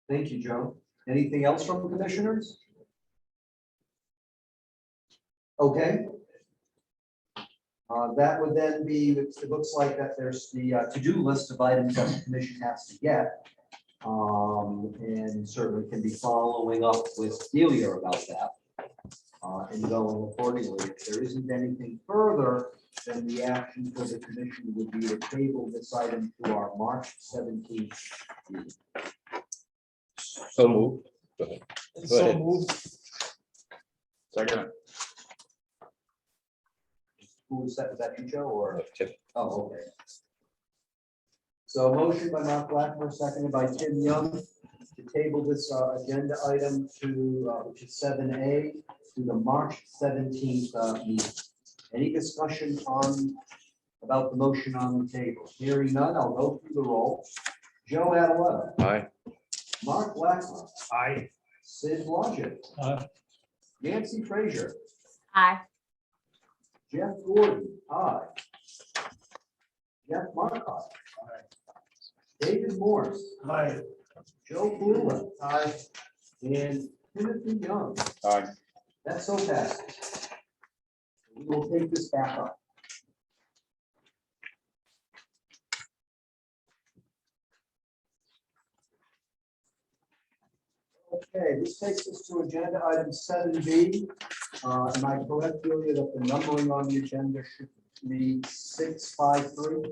Thank you, Joe. Anything else from commissioners? Okay. That would then be, it looks like that there's the to-do list of items that the commission has to get. And certainly can be following up with Delia about that. And going accordingly. If there isn't anything further, then the action for the commission would be to table this item to our March 17th meeting. So moved. Go ahead. Go ahead. Second. Who was that? Was that you, Joe, or? Tim. Oh, okay. So motion by Mark Blackmer, seconded by Tim Young, to table this agenda item to, which is 7A, to the March 17th meeting. Any discussion about the motion on the table? Hearing none, I'll go through the roll. Joe Adeleto, Aye. Mark Blackmer, Aye. Sid Blodgett, Aye. Nancy Frazier, Aye. Jeff Gordon, aye. Jeff Markov, David Morse, Aye. Joe Blue, Aye. and Timothy Young. Aye. That's so fast. We will take this back up. Okay, this takes us to agenda item 7B. Am I correct, Julia, that the numbering on the agenda should be 653?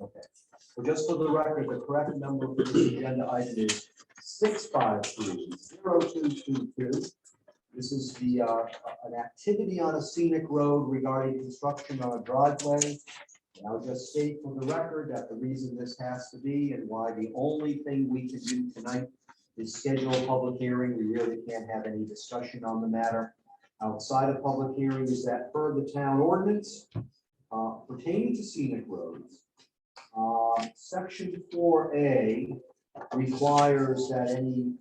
Okay, so just for the record, the correct number for this agenda item is 653-0222. This is the an activity on a scenic road regarding construction on a driveway. And I'll just state for the record that the reason this has to be and why the only thing we can do tonight is schedule a public hearing. We really can't have any discussion on the matter. outside of public hearing is that per the town ordinance pertaining to scenic roads, section 4A requires that any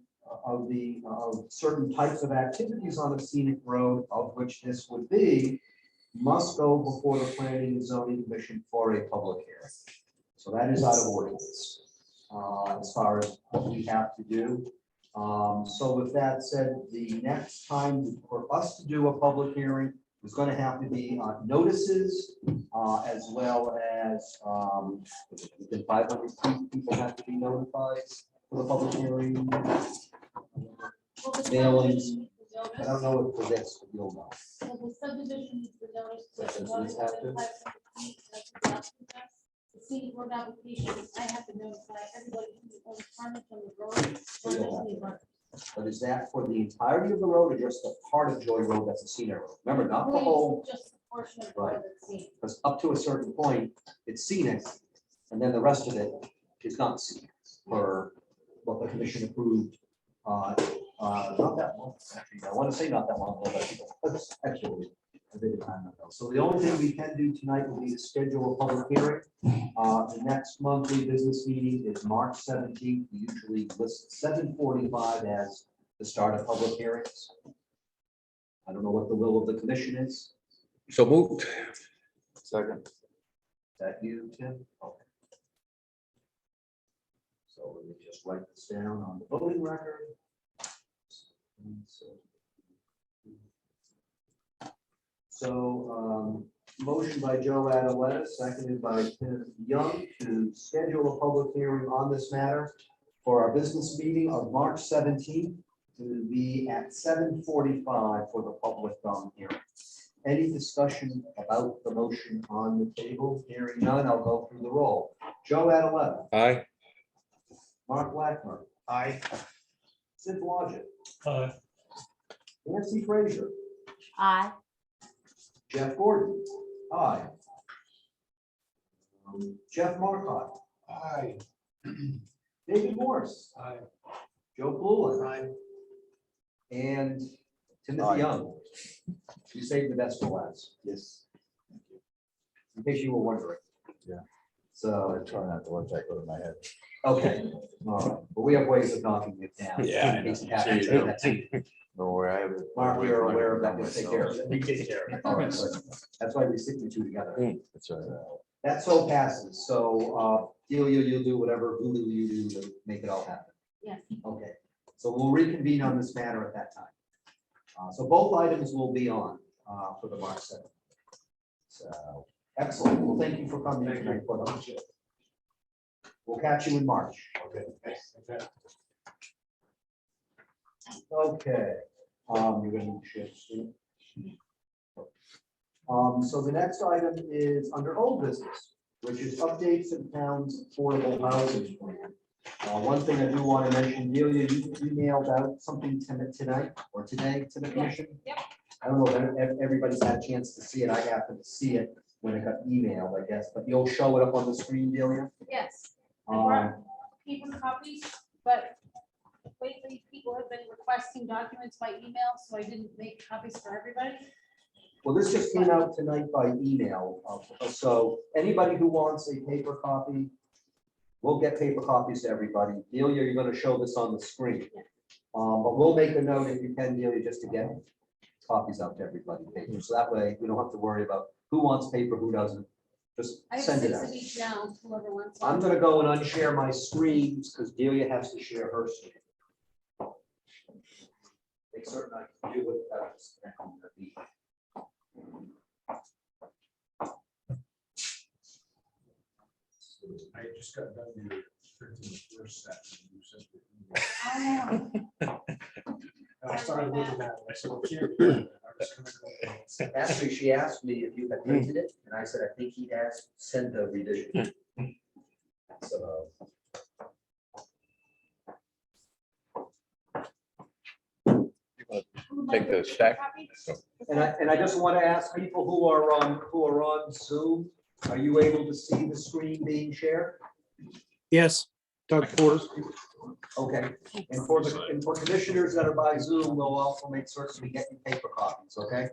of certain types of activities on a scenic road, of which this would be, must go before the Planning and Zoning Commission for a public hearing. So that is out of ordinance as far as what we have to do. So with that said, the next time for us to do a public hearing is going to have to be notices as well as within 500 feet, people have to be notified for the public hearing. Well, the Mailings. subdivision, the I notice- don't know if for this, but you'll know. well, the subdivision, the notice, Does the this notice have within to? 500 feet, that's what the applicant does. The scenic road application, I have to notify everybody who owns frontage on the road. or you'll there's have any to. road. But is that for the entirety of the road or just the part of Joy Road that's a scenic road? Remember, not the Please, whole, just a portion of the Right. road that's seen. because up to a certain point, it's scenic, and then the rest of it is not scenic, per what the commission approved. Not that long, actually, I want to say not that long ago, but actually, a bit of time ago. So the only thing we can do tonight will be to schedule a public hearing. The next monthly business meeting is March 17th. We usually list 7:45 as the start of public hearings. I don't know what the will of the commission is. So moved. Second. Is that you, Tim? Okay. So let me just write this down on the voting record. So, motion by Joe Adaletta, seconded by Tim Young to schedule a public hearing on this matter for our business meeting of March 17th to be at 7:45 for the public hearing. Any discussion about the motion on the table? Hearing none, I'll go through the roll. Joe Adaletta, Aye. Mark Blackmer. Aye. Sid Blodgett, Aye. Nancy Frazier, Aye. Jeff Gordon. Aye. Jeff Marcotte. Aye. David Morse. Aye. Joe Bluin. Aye. And Timothy Aye. Young. You saved the best for last. Yes. In case you were wondering. Yeah. So, I try not to let that go to my head. okay, all right, but we have ways of knocking it down. Yeah, I In case it know. happens. Sure you do. That's- No worry, I have it. Mark, we are aware of that. We'll take care of it. We take care of it. All right, good. That's why we stick the two together. That's right. That so passes. So, Delia, you'll do whatever voodoo you do to make it all happen. Yes. Okay, so we'll reconvene on this matter at that time. So both items will be on for the March 7th. So, excellent. Well, thank you for coming tonight. We'll catch you in March. Okay. Okay, you're gonna shift. So the next item is under old business, which is updates to the town's affordable housing plan. One thing I do want to mention, Delia, you emailed out something tonight or today to the commission. Yep. I don't know if everybody's had a chance to see it. I happened to see it when it got emailed, I guess, but you'll show it up on the screen, Delia. Yes, I brought paper copies, but lately people have been requesting documents by email, so I didn't make copies for everybody. Well, this just came out tonight by email. So anybody who wants a paper copy, we'll get paper copies to everybody. Delia, you're going to show this on the screen. But we'll make a note if you can, Delia, just to get copies out to everybody. Paper. So that way we don't have to worry about who wants paper, who doesn't. Just I have send it 6 out. of each now, whoever wants. I'm going to go and unshare my screens because Delia has to share her screen. Make certain I can do it without disconnecting the meeting. I just got done with printing the first set. and you sent the email. I know. I started looking at it. I said, well, can't do it. I was gonna go. Actually, she asked me if you had printed it, and I said, I think he has sent a revision. So. Who would like Take the a stack. copy? And I just want to ask people who are on Zoom, are you able to see the screen being shared? Yes, Doug Porter. Okay, and for commissioners that are by Zoom, we'll also make certain we get you paper copies, okay?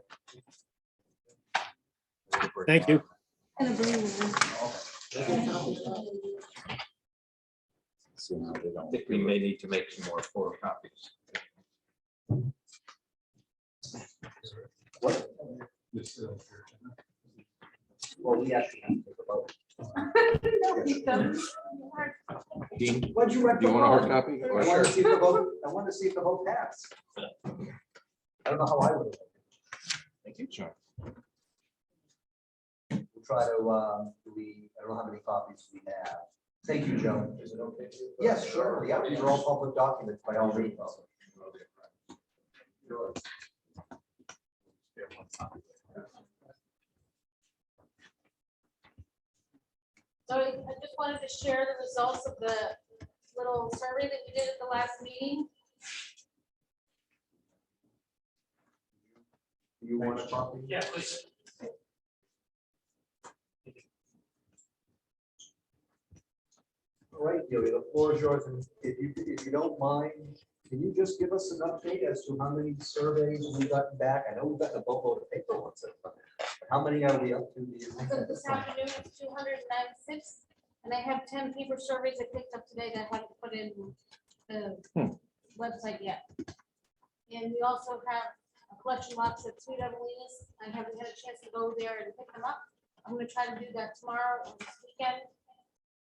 Thank you. Gonna bring one. See how they I don't. think we may need to make some more photocopies. What? This, Well, we actually have to take a vote. Dean, What'd you do you want a hard recommend? copy? I Or want sure. to see if the vote, I want to see if the vote passed. I don't know how I would. Thank you, Chuck. We'll try to, I don't know how many copies we have. Thank you, Joe. Is it okay? Yes, sure. Yeah, these are all public documents by all means. Sure. So I just wanted to share the results of the little survey that we did at the last meeting. Do you want a copy? Yeah, please. All right, Delia, the floor is yours, and if you don't mind, can you just give us an update as to how many surveys we've gotten back? I know we've gotten a boatload of paper ones, but how many are we up to? Do you think So at this this point? afternoon it's 296, and I have 10 paper surveys I picked up today that I haven't put in the website yet. And we also have a collection box at Sweet Evelina's. I haven't had a chance to go there and pick them up. I'm gonna try to do that tomorrow or this weekend.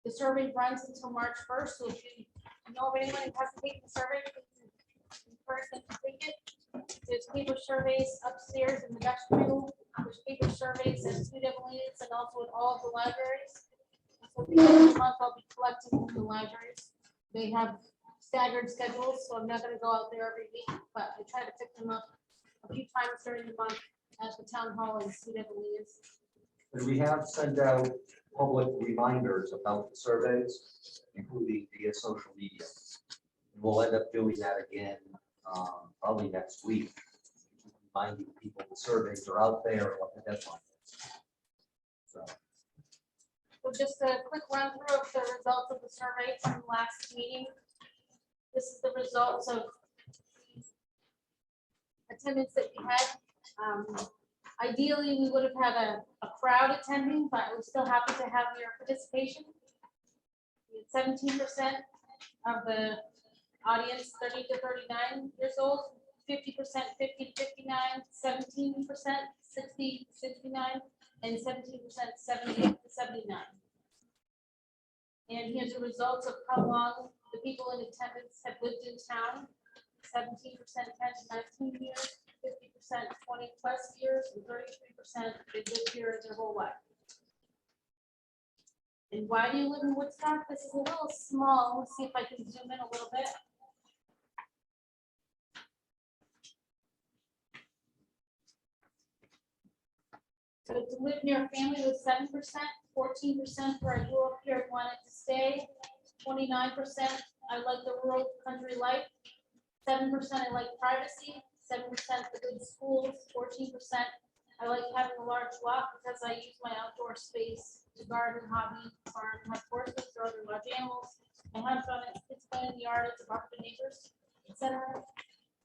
The survey runs until March 1st, so if you know of anyone who hasn't taken the survey, please encourage them to take it. There's paper surveys upstairs in the vestibule. There's paper surveys at Sweet Evelina's and also at all of the libraries. So every month I'll be collecting from the libraries. They have staggered schedules, so I'm not gonna go out there every week, but I try to pick them up a few times during the month at the town hall in Sweet Evelina's. And we have sent out public reminders about the surveys, including via social media. And we'll end up doing that again, probably next week. Reminding people the surveys are out there and what the deadline is. So, So just a quick run through of the results of the survey from last meeting. This is the results of attendance that we had. Ideally, we would have had a crowd attending, but we're still happy to have your participation. 17% of the audience, 30 to 39 years old, 50%, 50 to 59, 17%, 60 to 69, and 17%, 70 to 79. And here's the results of how long the people in attendance have lived in town. 17% 10 to 19 years, 50% 20+ years, and 33% they lived here their whole life. And why do you live in Woodstock? This is a little small. Let's see if I can zoom in a little bit. So to live near family was 7%, 14% where I grew up here and wanted to stay, 29% I like the rural country life, 7% I like privacy, 7% the good schools, 14% I like having a large lot because I use my outdoor space to garden, hobby, farm, have horses or other large animals. I have fun, it's fun in the yard, it's about the neighbors, etc.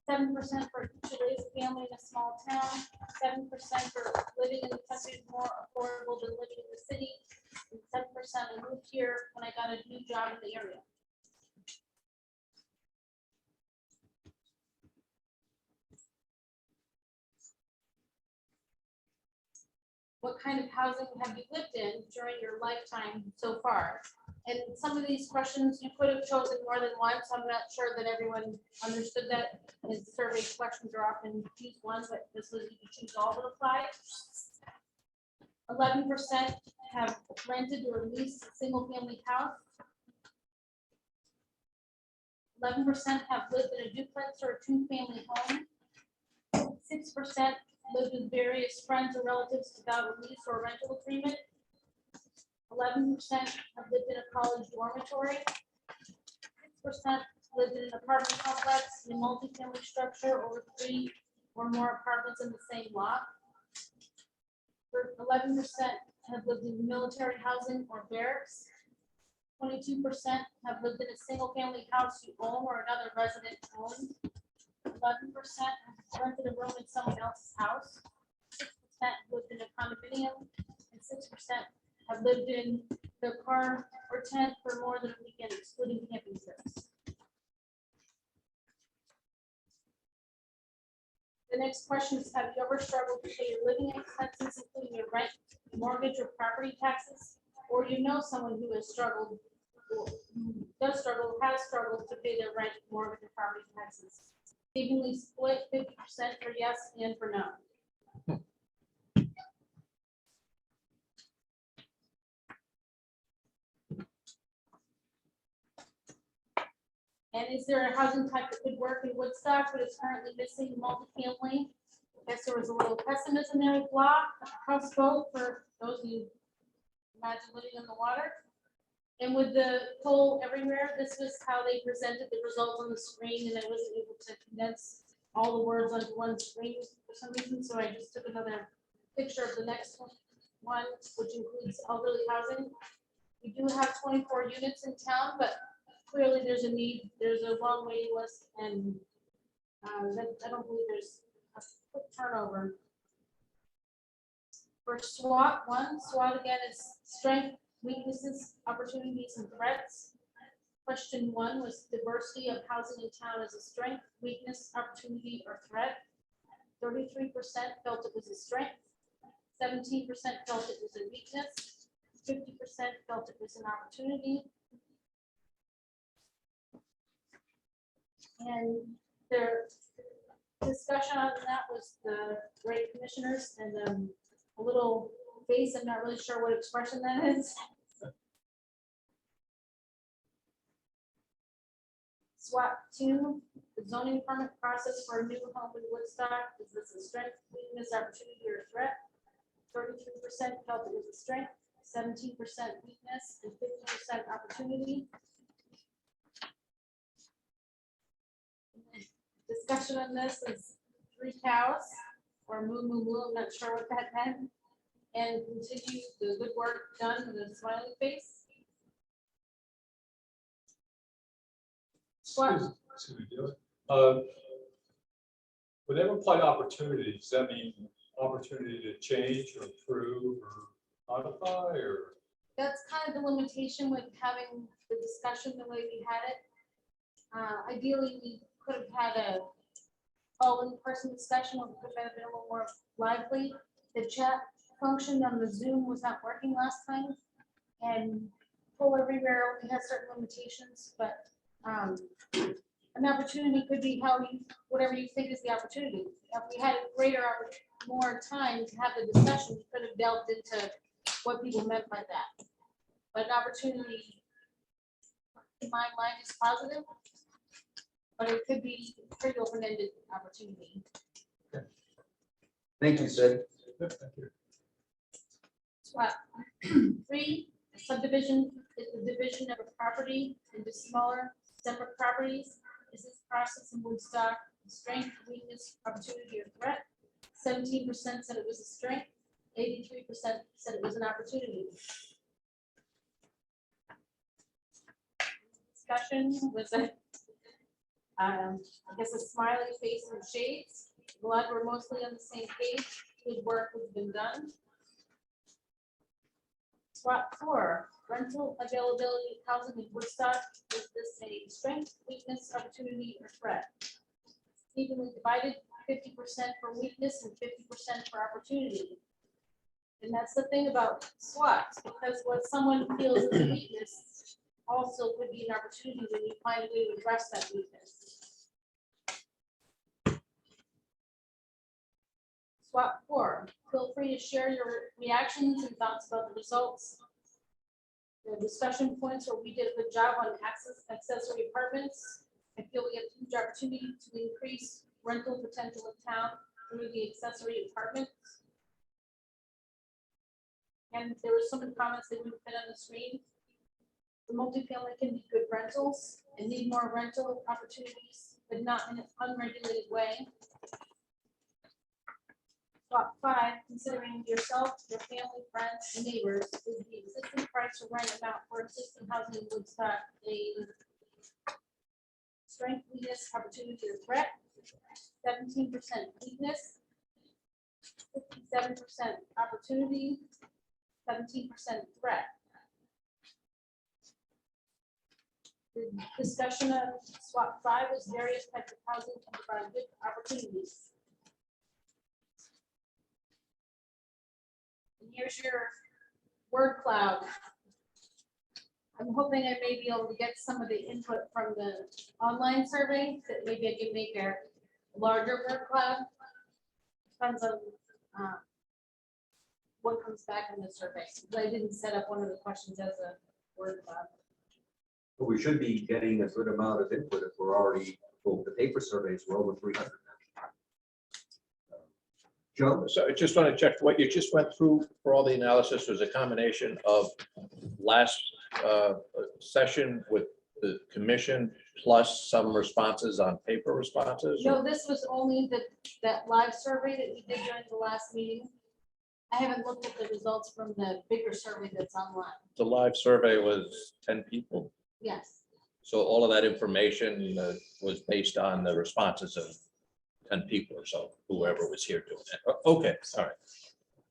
7% for to raise a family in a small town, 7% for living in the country is more affordable than living in the city, and 7% I moved here when I got a new job in the area. What kind of housing have you lived in during your lifetime so far? And some of these questions you could have chosen more than one, so I'm not sure that everyone understood that. As survey questions are often choose one, but this was you could choose all that apply. 11% have rented or leased a single family house. 11% have lived in a duplex or a two-family home. 6% lived with various friends or relatives without a lease or rental agreement. 11% have lived in a college dormitory. 6% lived in an apartment complex in a multifamily structure over 3 or more apartments in the same lot. 11% have lived in military housing or barracks. 22% have lived in a single-family house you own or another resident owns. 11% have rented a room in someone else's house. 6% lived in a condominium, and 6% have lived in their car or tent for more than a weekend, excluding camping trips. The next question is, have you ever struggled to pay your living expenses, including your rent, mortgage, or property taxes? Or you know someone who has struggled, or who does struggle, has struggled to pay their rent, mortgage, or property taxes? Evenly split, 50% for yes and for no. And is there a housing type that could work in Woodstock but is currently missing multifamily? I guess there was a little pessimism there with block, houseboat for those who imagine living in the water. And with the poll everywhere, this was how they presented the results on the screen, and I wasn't able to condense all the words onto one screen for some reason, so I just took another picture of the next one, which includes elderly housing. We do have 24 units in town, but clearly there's a need, there's a long waiting list, and I don't believe there's a quick turnover. For SWOT 1, SWOT again is strength, weaknesses, opportunities, and threats. Question 1 was diversity of housing in town as a strength, weakness, opportunity, or threat. 33% felt it was a strength, 17% felt it was a weakness, 50% felt it was an opportunity. And their discussion on that was the great commissioners and a little face, I'm not really sure what expression that is. SWOT 2, the zoning permit process for a new home in Woodstock. Is this a strength, weakness, opportunity, or threat? 33% felt it was a strength, 17% weakness, and 50% opportunity. Discussion on this is 3 cows or moo moo moo. I'm not sure what that meant. And continue the good work done with a smiley face. What? Excuse me, Gil. When they apply opportunities, does that mean opportunity to change or improve or modify or? That's kind of the limitation with having the discussion the way we had it. Ideally, we could have had a all-in-person discussion, or we could have been a little more lively. The chat function on the Zoom was not working last time, and poll everywhere only has certain limitations, but an opportunity could be how you, whatever you think is the opportunity. If we had more time to have the discussion, we could have delved into what people meant by that. But an opportunity, in my mind, is positive, but it could be a pretty open-ended opportunity. Thank you, Sid. Thank you. SWOT 3, subdivision is the division of a property into smaller separate properties. Is this process in Woodstock strength, weakness, opportunity, or threat? 17% said it was a strength, 83% said it was an opportunity. Discussion was I guess a smiley face and shades. Glad we're mostly on the same page. Good work has been done. SWOT 4, rental availability of housing in Woodstock. Is this a strength, weakness, opportunity, or threat? Evenly divided, 50% for weakness and 50% for opportunity. And that's the thing about SWOT, because what someone feels is a weakness also could be an opportunity when you find a way to address that weakness. SWOT 4, feel free to share your reactions and thoughts about the results. The discussion points where we did a good job on accessory apartments. I feel we have a huge opportunity to increase rental potential in town through the accessory apartments. And there were some comments that wouldn't fit on the screen. The multifamily can be good rentals and need more rental opportunities, but not in an unregulated way. Lot 5, considering yourself, your family, friends, and neighbors, is the existing price or rent amount for existing housing in Woodstock a strength, weakness, opportunity, or threat? 17% weakness, 57% opportunity, 17% threat. The discussion of SWAT 5 was various types of housing can provide good opportunities. And here's your word cloud. I'm hoping I may be able to get some of the input from the online survey, that maybe I can make a larger word cloud. Depends on what comes back in the survey. But I didn't set up one of the questions as a word cloud. But we should be getting a good amount of input if we're already, well, the paper surveys were over 300. Joe? So I just want to check, what you just went through for all the analysis was a combination of last session with the commission plus some responses on paper responses? No, this was only that live survey that we did during the last meeting. I haven't looked at the results from the bigger survey that's online. The live survey was 10 people. Yes, So all of that information was based on the responses of 10 people or so, whoever was here doing it. Okay, all right.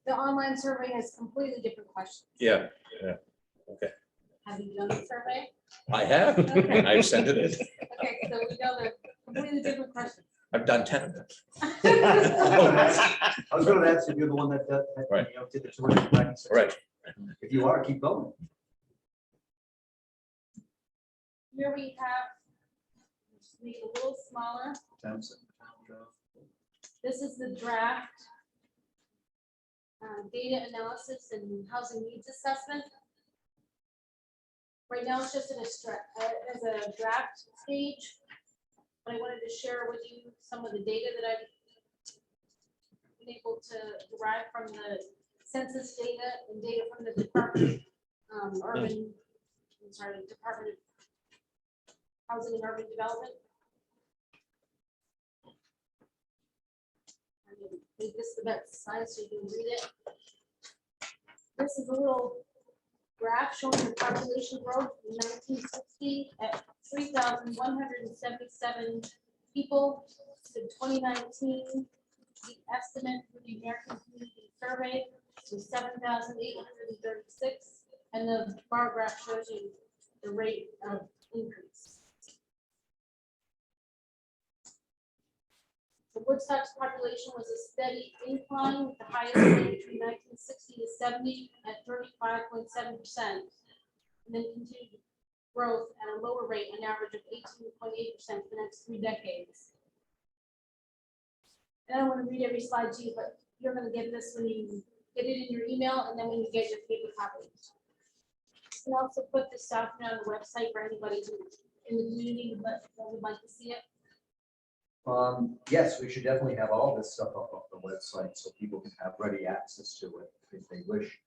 the online survey has completely different questions. Yeah, okay. Have you done the survey? I have, and I've sent it in. Okay, so we know they're completely different questions. I've done 10 of them. I was going to ask if you're the one that Right. did the 296. Right. If you are, keep going. Here we have, just make it a little smaller. This is the draft data analysis and housing needs assessment. Right now, it's just in as a draft stage, but I wanted to share with you some of the data that I've been able to derive from the census data and data from the Department Department of Housing and Urban Development. I'm gonna make this the best size so you can read it. This is a little graph showing the population growth in 1960 at 3,177 people to 2019. The estimate for the American Community Survey was 7,836, and the bar graph shows you the rate of increase. The Woodstock's population was a steady incline with the highest rate between 1960 to 70 at 35.7%, and then continued growth at a lower rate, an average of 18.8% for the next 3 decades. And I don't want to read every slide to you, but you're going to get this when you get it in your email, and then when you get your paper copy. You can also put this document on the website for anybody who in the community that would like to see it. Yes, we should definitely have all this stuff up on the website so people can have ready access to it if they wish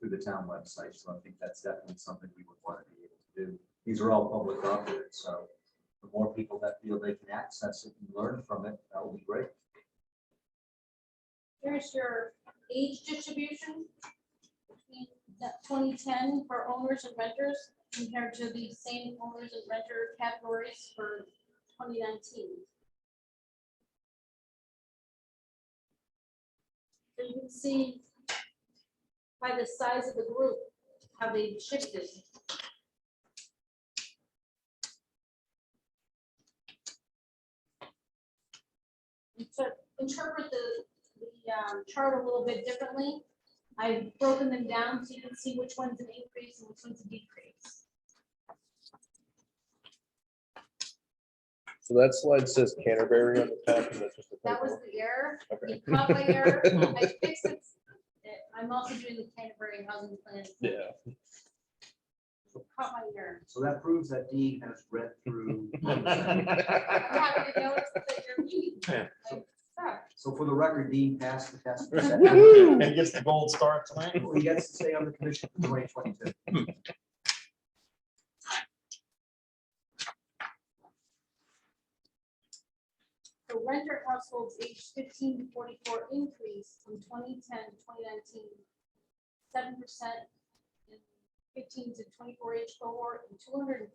through the town website. So I think that's definitely something we would want to be able to do. These are all public documents, so the more people that feel they can access it and learn from it, that will be great. Here's your age distribution between 2010 for owners and renters compared to the same owners and renter categories for 2019. So you can see by the size of the group how they shifted. To interpret the chart a little bit differently, I've broken them down so you can see which one's an increase and which one's a decrease. So that slide says Canterbury on the top. And that's just That was the error. Okay. You caught my error. I fixed it. I'm also doing the Canterbury housing plan. Yeah. Caught my error. So that proves that Dean has read through. I'm happy to notice that you're reading. Sorry. So for the record, Dean passed the test. And gets the gold star tonight. He gets to stay on the commission for 2022. The renter households aged 15 to 44 increased from 2010 to 2019, 7% in 15 to 24 age cohort and 243%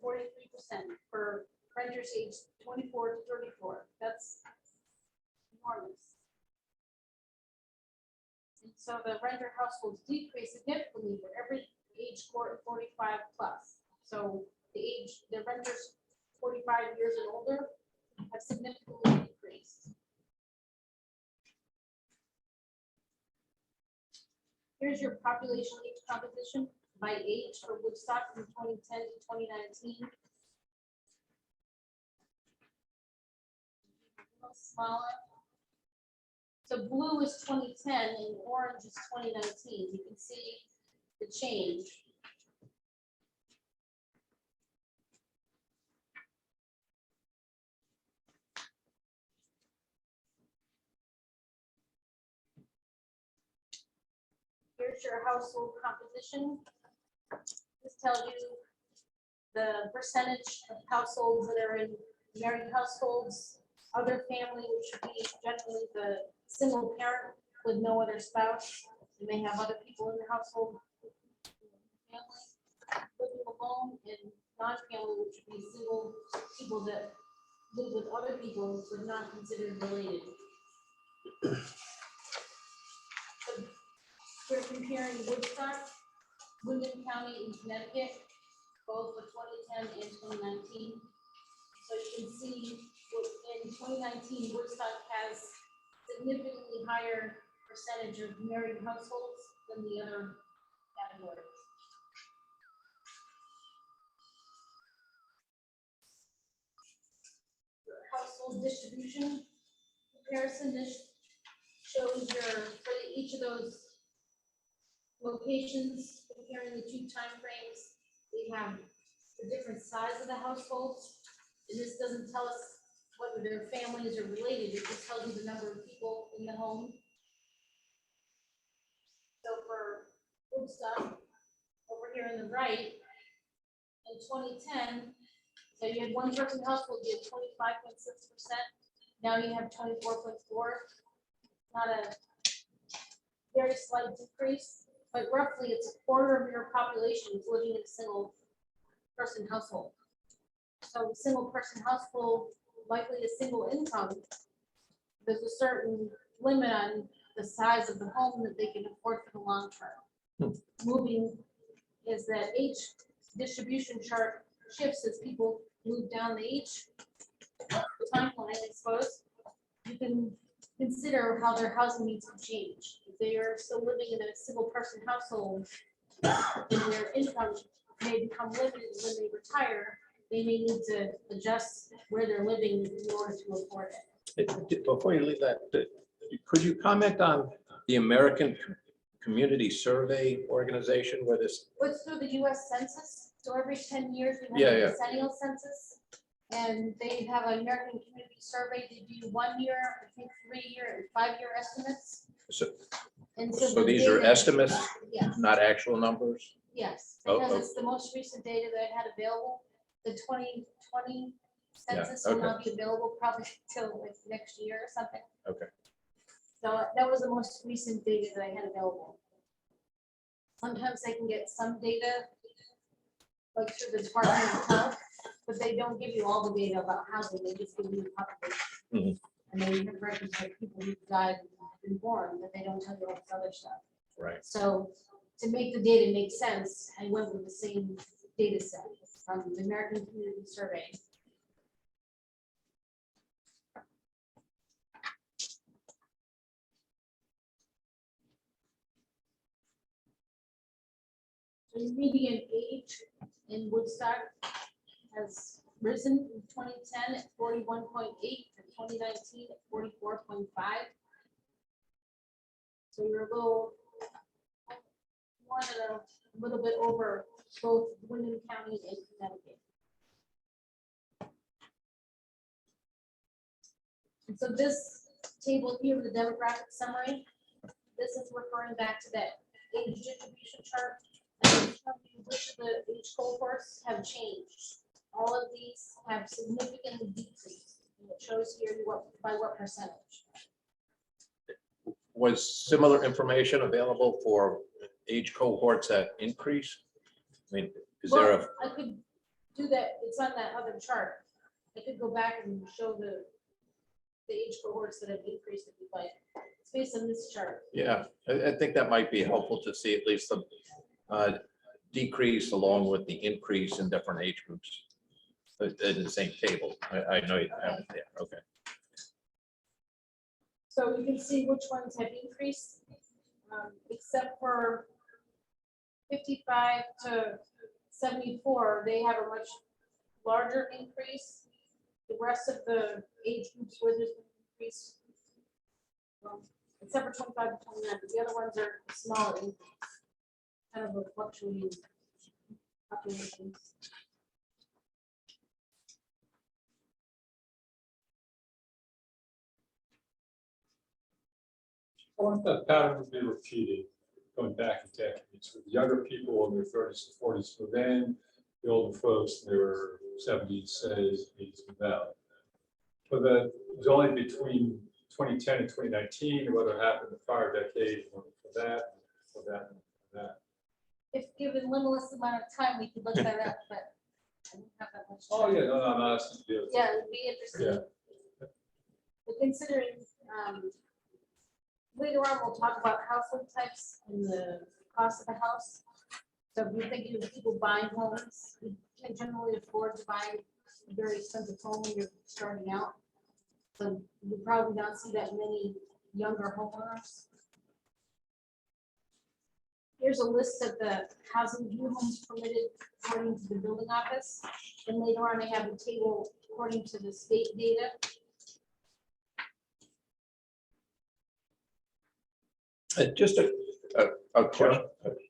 for renters aged 24 to 34. That's enormous. And so the renter households decreased significantly for every age cohort 45 plus. So the renters 45 years and older have significantly increased. Here's your population age composition by age for Woodstock from 2010 to 2019. A little smaller. So blue is 2010 and orange is 2019. You can see the change. Here's your household composition. This tells you the percentage of households that are in married households, other family, which would be generally the single parent with no other spouse. You may have other people in the household. Family, living alone, and non-family, which would be single people that live with other people but not considered related. We're comparing Woodstock, Wyndham County, and Connecticut, both for 2010 and 2019. So you can see in 2019, Woodstock has significantly higher percentage of married households than the other categories. Your household distribution comparison, this shows for each of those locations, comparing the two timeframes. We have the different size of the households, and this doesn't tell us whether their families are related, it just tells you the number of people in the home. So for Woodstock, over here on the right, in 2010, so you had one person household, you had 25.6%. Now you have 24.4%. Not a very slight decrease, but roughly it's a quarter of your population is living in a single person household. So a single person household, likely a single income, there's a certain limit on the size of the home that they can afford for the long term. Moving is that age distribution chart shifts as people move down the age timeline, I suppose. You can consider how their housing needs to change. If they are still living in a single person household, and their income may become limited when they retire, they may need to adjust where they're living in order to afford it. Before you leave that, could you comment on the American Community Survey Organization where this? What's through the US Census, so every 10 years we Yeah, have a yeah. decennial census. And they have an American Community Survey, they do 1 year, I think 3-year and 5-year estimates. So, And so the these are data- estimates, Yes, not actual numbers? yes, Oh, because oh. it's the most recent data that I had available. The 2020 Yeah, census will not be available probably till like next year or something. Okay. So that was the most recent data that I had available. Sometimes I can get some data, like through the Department of Health, but they don't give you all the data about housing, they just give you the population. And then you have records of people who died and been born, but they don't tell you all this other stuff. Right. So to make the data make sense, I went with the same data set from the American Community Survey. The median age in Woodstock has risen from 2010 at 41.8 to 2019 at 44.5. So you're a little more than a little bit over both Wyndham County and Connecticut. And so this table here, the demographic summary, this is referring back to that age distribution chart. And it's showing you which of the age cohorts have changed. All of these have significantly decreased It shows here by what percentage. Was similar information available for age cohorts that increase? I mean, is there a, Well, I could do that, it's on that other chart. I could go back and show the age cohorts that have increased if you like. It's based on this chart. yeah, I think that might be helpful to see at least the decrease along with the increase in different age groups. In the same table. I know you have it there, okay. So you can see which ones have increased, except for 55 to 74, they have a much larger increase. The rest of the age groups where there's an increase, except for 25 to 29, but the other ones are smaller, kind of a fluctuating populations. I want that pattern to be repeated, going back in decades, with younger people in their 30s and 40s move in, the older folks in their 70s, say, 80s move out. But that was only between 2010 and 2019, whether it happened in the prior decade, or for that, for that, and for that. If given limitless amount of time, we could look that up, but I don't have that much. Oh, time. yeah, no, I'm asking you. Yeah, it'd be interesting. But considering, later on, we'll talk about household types and the cost of a house. So if you're thinking of people buying homes, you can generally afford to buy a very expensive home when you're starting out. So you probably not see that many younger homeowners. Here's a list of the housing new homes permitted according to the building office. And later on, I have a table according to the state data. Just a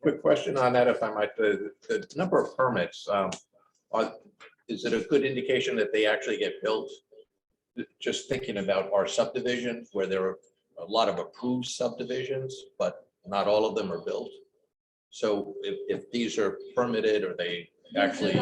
quick question on that, if I might. The number of permits, is it a good indication that they actually get built? Just thinking about our subdivision, where there are a lot of approved subdivisions, but not all of them are built. So if these are permitted, or they actually,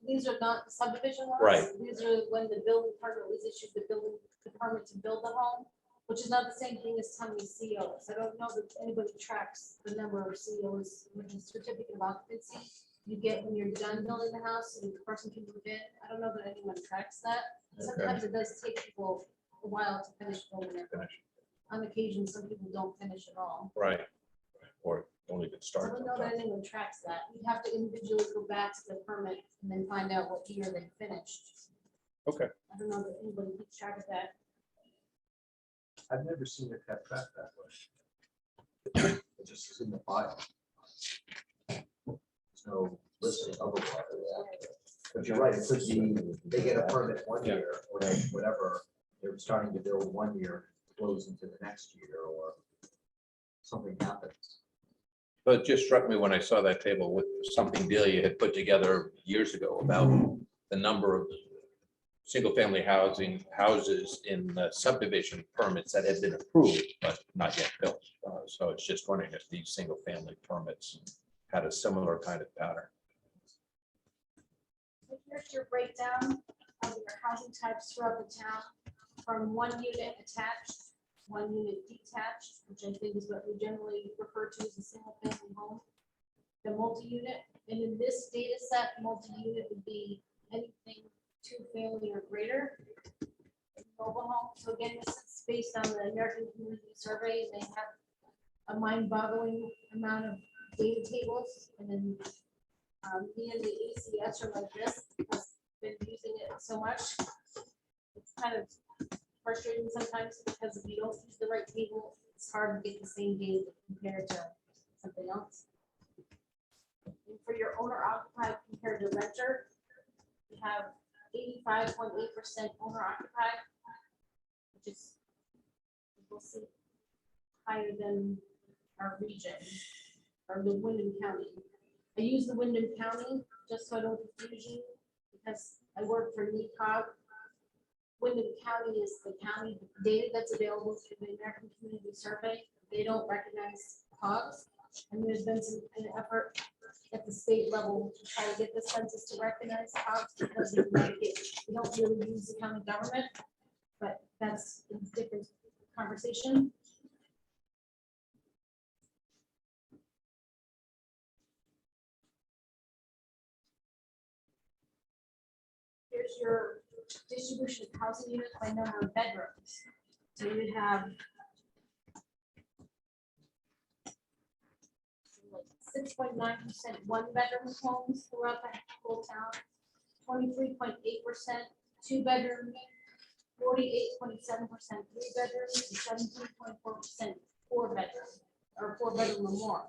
These are not subdivision lots. Right. These are when the building permit was issued, the permit to build the home, which is not the same thing as how many COs. I don't know that anybody tracks the number of COs, which is certificate of occupancy you get when you're done building the house and the person can move in. I don't know that anyone tracks that. Sometimes it does take people a while to finish building it. On occasion, some people don't finish at all. right, or don't even So start. I don't know that anyone tracks that. You'd have to individually go back to the permit and then find out what year they finished. Okay. I don't know that anybody keeps track of that. I've never seen it kept track that way. It just is in the file. There's no listing of it. But you're right, it could be, they get a permit one year, or whatever, they're starting to build one year, flows into the next year, or something happens. But it just struck me when I saw that table with something Delia had put together years ago about the number of single-family houses in the subdivision permits that had been approved, but not yet built. So it's just wondering if these single-family permits had a similar kind of pattern. Here's your breakdown of your housing types throughout the town, from 1 unit attached, 1 unit detached, which I think is what we generally refer to as a single family home. The multi-unit, and in this data set, multi-unit would be anything 2-family or greater. Mobile home. So again, this is based on the American Community Survey. They have a mind-boggling amount of data tables, and then me and the ACS are like this. I've been using it so much. It's kind of frustrating sometimes because if you don't use the right table, it's hard to get the same data compared to something else. And for your owner occupied compared to renter, you have 85.8% owner occupied, which is, we'll see, higher than our region or the Wyndham County. I use the Wyndham County just so I don't confuse you because I work for NECOG. Wyndham County is the county data that's available through the American Community Survey. They don't recognize COGS, and there's been an effort at the state level to try to get the census to recognize COGS because we don't really use the county government. but that's a different conversation. Here's your distribution of housing units by number of bedrooms. So you have 6.9% one-bedroom homes throughout the whole town, 23.8% two-bedroom, 48.7% three-bedrooms, and 17.4% four-bedroom, or four-bedroom or more.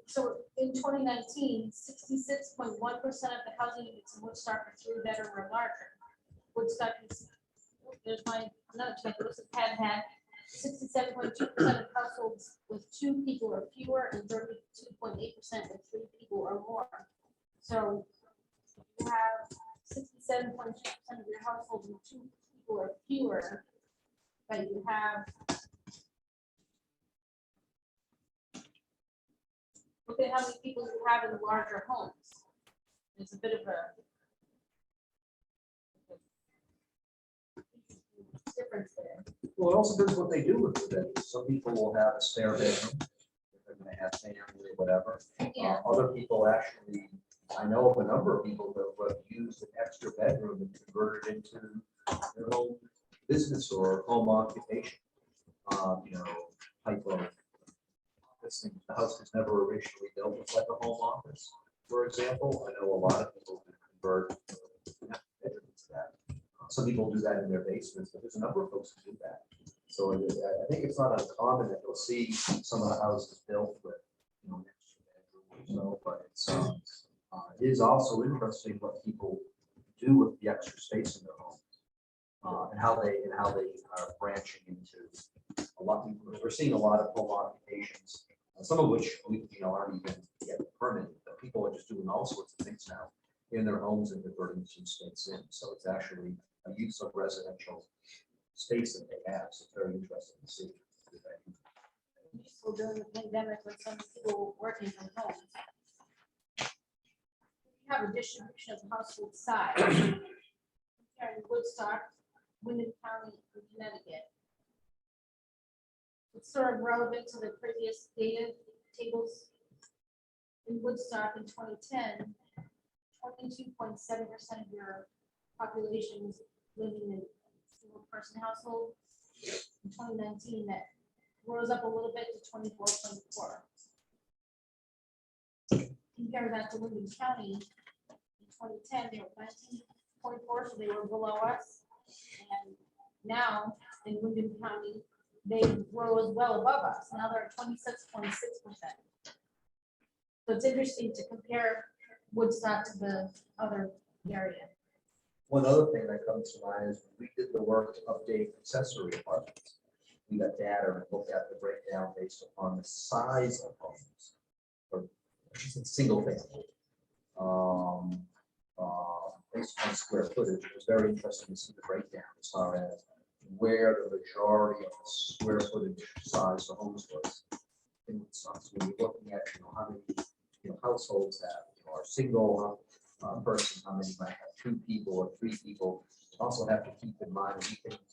So in 2019, 66.1% of the housing units in Woodstock are three-bedroom or larger. Woodstock is, there's my note, had 67.2% of households with two people or fewer, and 32.8% with three people or more. So you have 67.2% of your households with two people or fewer, but you have, look at how many people you have in larger homes. It's a bit of a difference there. Well, it also depends what they do with the bedroom. Some people will have a spare bedroom, if they're gonna have family or whatever. Yeah. Other people actually, I know of a number of people that have used an extra bedroom and converted it into their own business or home occupation. Type of this thing. The house was never originally built as like a home office, for example. I know a lot of people who convert bedrooms to that. Some people do that in their basements, but there's a number of folks who do that. So I think it's not uncommon that you'll see some of the houses built with, an extra bedroom or so, but it is also interesting what people do with the extra space in their home, and how they are branching into a lot. We're seeing a lot of home occupations, some of which aren't even yet permanent, but people are just doing all sorts of things now in their homes and converting some space in. So it's actually a use of residential space that they have. So it's very interesting to see. So during the pandemic, when some people were working from home, you have a distribution of household size. Here in Woodstock, Wyndham County, and Connecticut. It's sort of relevant to the previous data tables. In Woodstock in 2010, 22.7% of your population was living in a single-person household. In 2019, that rose up a little bit to 24.4. Compare that to Wyndham County in 2010, they were 19.4, so they were below us. And now in Wyndham County, they rose well above us. Now they're at 26.6%. So it's interesting to compare Woodstock to the other area. One other thing that comes to mind is we did the work to update accessory apartments. We got data and looked at the breakdown based upon the size of homes, or single family. Based on square footage, it was very interesting to see the breakdown as far as where the majority of the square footage size of homes was. In Woodstock. So when you're looking at how many households have are single person, how many might have two people or three people. You also have to keep in mind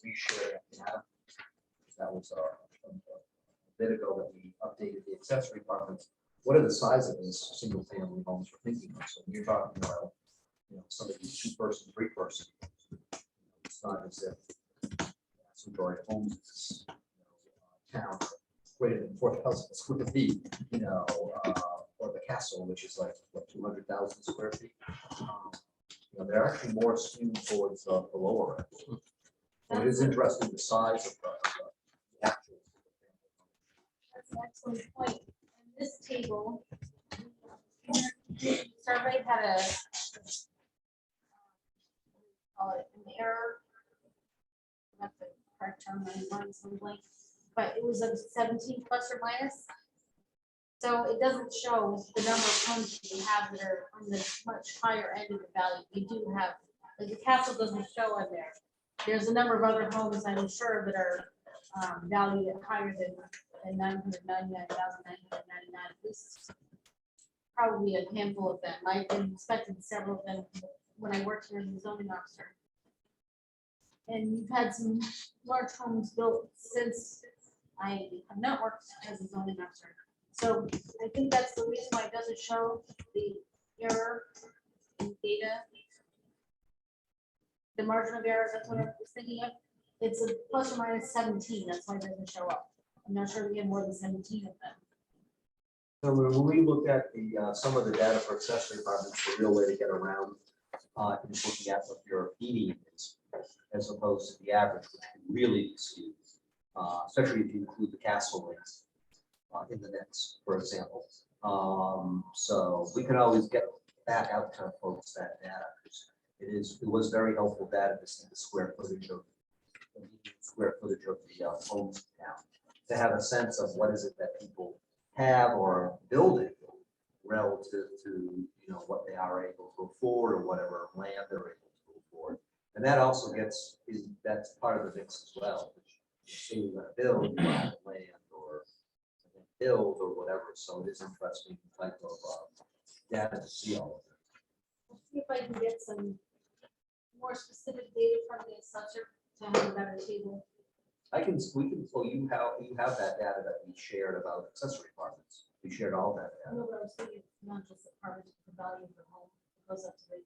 we share that data. That was a bit ago that we updated the accessory apartments. What are the size of these single family homes we're thinking of? So when you're talking about some of these 2-person, 3-person, it's not as if that's majority of homes in this town greater than 4,000 square feet, or the castle, which is like what 200,000 square feet. They're actually more skewed towards the lower end. So it is interesting the size of the actual. That's an excellent point. In this table, survey had call it an error. Not the correct term, but it was a 17 plus or minus. So it doesn't show the number of homes that you have that are on the much higher end of the value. We do have, like the castle doesn't show on there. There's a number of other homes, I'm sure, that are valued at higher than 999,999. This probably a handful of them. I've inspected several of them when I worked here as a zoning officer. And you've had some large homes built since I have not worked as a zoning officer. So I think that's the reason why it doesn't show the error in data. The margin of error, that's what I was thinking of. It's a plus or minus 17, that's why it doesn't show up. I'm not sure we have more than 17 of them. So when we looked at the, some of the data for accessory apartments, the real way to get around is looking at what your median is, as opposed to the average, which can really be skewed, especially if you include the castle rings in the mix, for example. So we can always get back out to folks that data. It was very helpful data to see the square footage of the homes now, to have a sense of what is it that people have or are building relative to, what they are able to afford or whatever land they're able to afford. And that also that's part of the mix as well. So you're gonna build, you have land or build or whatever. So it is interesting type of data to see all of it. Let's see if I can get some more specific data from the assessor to have a better table. Well, you have that data that we shared about accessory apartments. We shared all that I data. know, but I was thinking not just the part of the value of the home, it goes up to the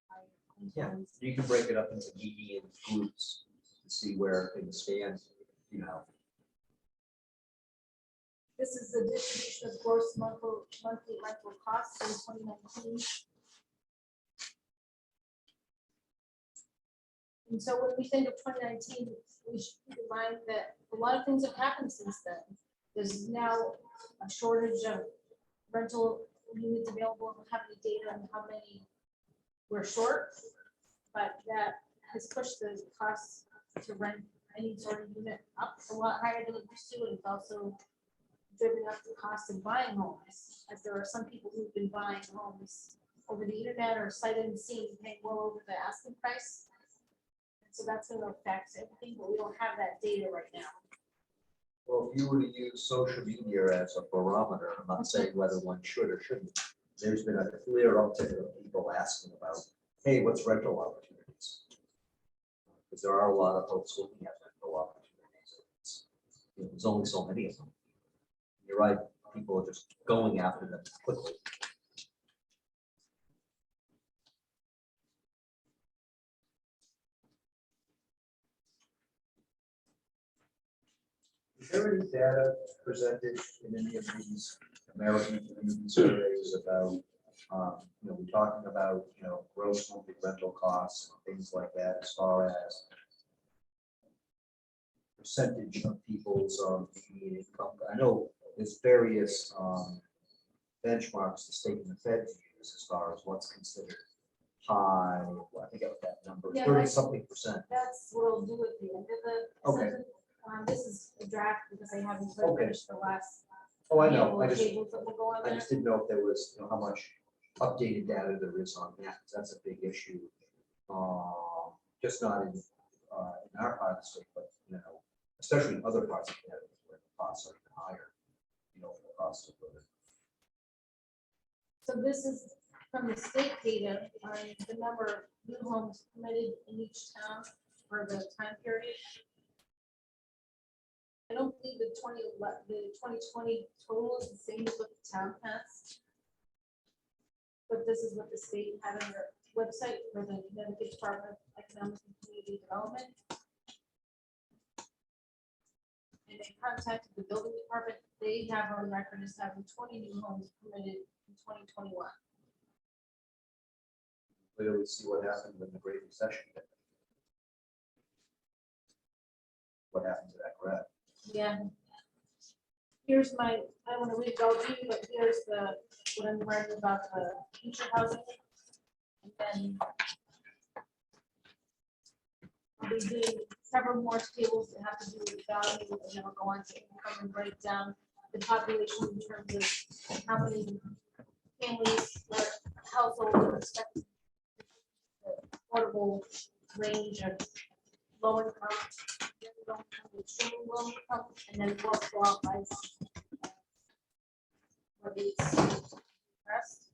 higher Yeah. homes. You can break it up into median groups to see where things stand, This is the distribution of gross monthly rental costs in 2019. And so when we think of 2019, we should keep in mind that a lot of things have happened since then. There's now a shortage of rental units available. I don't have any data on how many we're short, but that has pushed the costs to rent any sort of unit up a lot higher than it used to, and it's also driven up the cost of buying homes, as there are some people who've been buying homes over the internet or sight unseen, paying well over the asking price. So that's going to affect everything, but we don't have that data right now. Well, if you were to use social media as a barometer, I'm not saying whether one should or shouldn't, there's been a clear uptick of people asking about, hey, what's rental opportunities? Because there are a lot of folks looking at rental opportunities. There's only so many of them. You're right, people are just going after them quickly. Is there any data presented in any of these American community surveys about, we're talking about, gross monthly rental costs and things like that, as far as percentage of people's median income? I know there's various benchmarks the state and the Fed use as far as what's considered high. I think that number, Yeah, 30-something%. That's what I'll do at the end of the Okay. session. This is a draft because I haven't Okay. finished the last. Oh, I know. handful I of just, tables that will go on I there. just didn't know if there was, how much updated data there is on that, 'cause that's a big issue. Just not in our part of the state, but, especially in other parts of Canada where the costs are even higher, for the cost of living. So this is from the state data on the number of new homes permitted in each town for the time period. I don't believe the 2020 total is the same as what the town has. But this is what the state had on their website for the Connecticut Department of Economic and Community Development. And they contacted the building department. They have on record as having 20 new homes permitted in 2021. Clearly see what happened in the Great Recession. What happened to that graph? Yeah. Here's I want to read it all to you, but here's what I'm learning about the future housing. And then I'll be doing several more tables that have to do with value, and then I'll go on to income and break down the population in terms of how many families or households are expected. The affordable range of low income, middle income, extremely low income, and then what qualifies. Whether it's rest.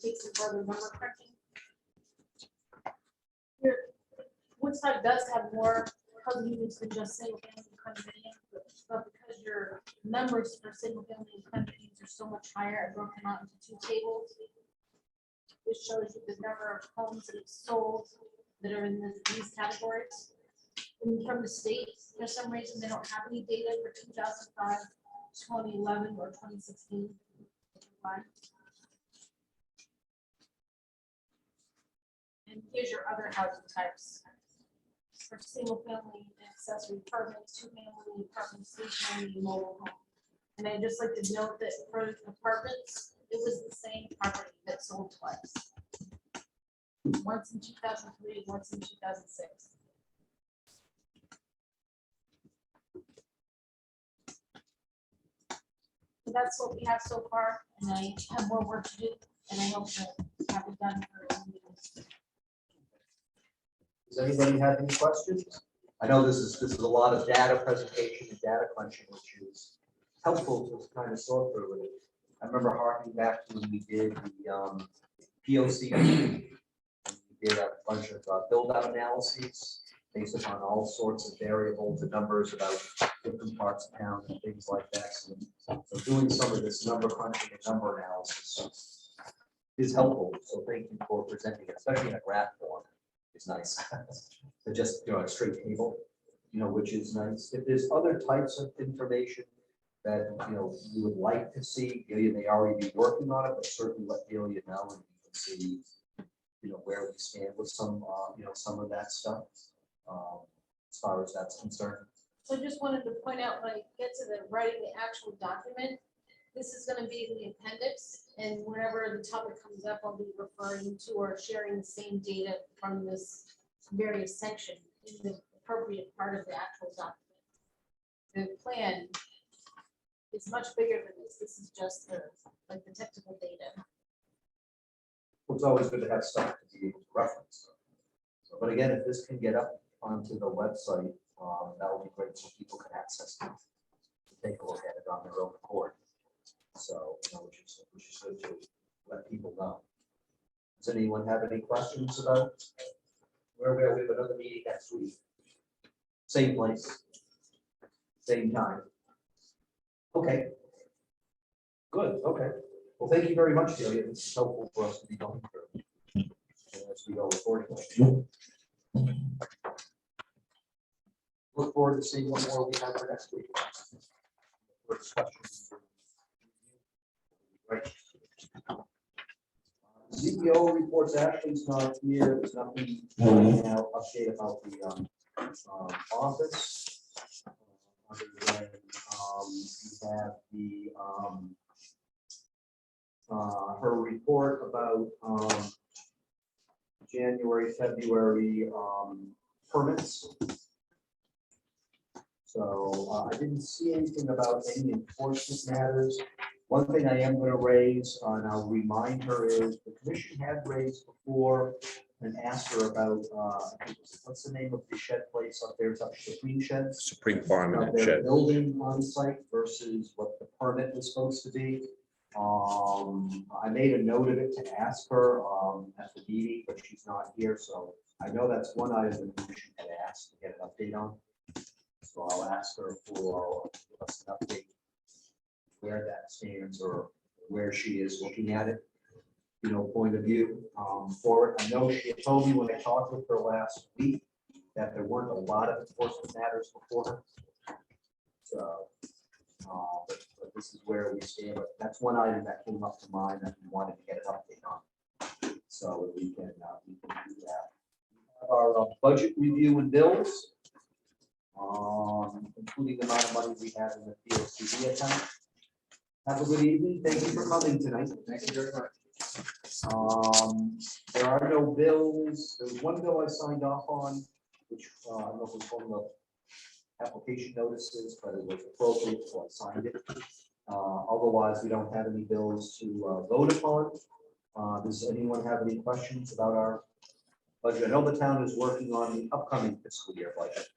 Take some further number crunching. Here, Woodstock does have more housing units than just single family condominium, but because your numbers for single family condominiums are so much higher, I've broken out into two tables. This shows you the number of homes that have sold that are in these categories. And from the state, for some reason, they don't have any data for 2005, 2011, or 2016. And here's your other housing types. For single family and accessory apartments, two family apartments, three family mobile home. And I'd just like to note that for apartments, it was the same property that sold twice. Once in 2003, once in 2006. So that's what we have so far, and I have more work to do, and I hope to have it done for. Does anybody have any questions? I know this is a lot of data presentation and data crunching, which is helpful to kind of sort through it. I remember harking back to when we did the POC. We did a bunch of build-out analyses based upon all sorts of variables and numbers about different parts of town and things like that. So doing some of this number crunching and number analysis is helpful. So thank you for presenting it, especially in a graph form. It's nice. So just, a straight table, which is nice. If there's other types of information that, you would like to see, Delia may already be working on it, but certainly let Delia know and you can see, where we stand with some, some of that stuff, as far as that's concerned. So I just wanted to point out, when I get to the writing the actual document, this is going to be in the appendix, and whenever the topic comes up, I'll be referring to or sharing the same data from this various section in the appropriate part of the actual document. The plan is much bigger than this. This is just the technical data. It's always good to have stuff to be able to reference. So, but again, if this can get up onto the website, that would be great, so people can access it, to take a look at it on their own accord. So, which is good to let people know. Does anyone have any questions about where we are? We have another meeting next week. Same place, same time. Okay. Good, okay. Well, thank you very much, Celia. This is helpful for us to be going through as we go accordingly. Look forward to seeing what more we have for next week. For discussion. Right. CEO reports, Ashley's not here. There's nothing now update about the office. Other than we have the her report about January, February permits. So I didn't see anything about any enforcement matters. One thing I am going to raise, and I'll remind her, is the commission had raised before and asked her about, what's the name of the shed place up there? It's up Supreme Sheds. Supreme Farm and Their Shed. building on site versus what the permit was supposed to be. I made a note of it to ask her at the meeting, but she's not here. So I know that's one item the commission had asked to get an update on. So I'll ask her for us an update where that stands or where she is looking at it, point of view for it. I know she had told me when I talked with her last week that there weren't a lot of enforcement matters before her. So, but this is where we stand. But that's one item that came up to mind that we wanted to get an update on. So we can do that. We have our budget review and bills, including the amount of money we have in the POCD account. Have a good evening. Thank you for coming tonight. Thank you very much. There are no bills. There was one bill I signed off on, which I don't know if it was one of the application notices, but it was appropriate, so I signed it. Otherwise, we don't have any bills to vote upon. Does anyone have any questions about our budget? I know the town is working on the upcoming fiscal year budget.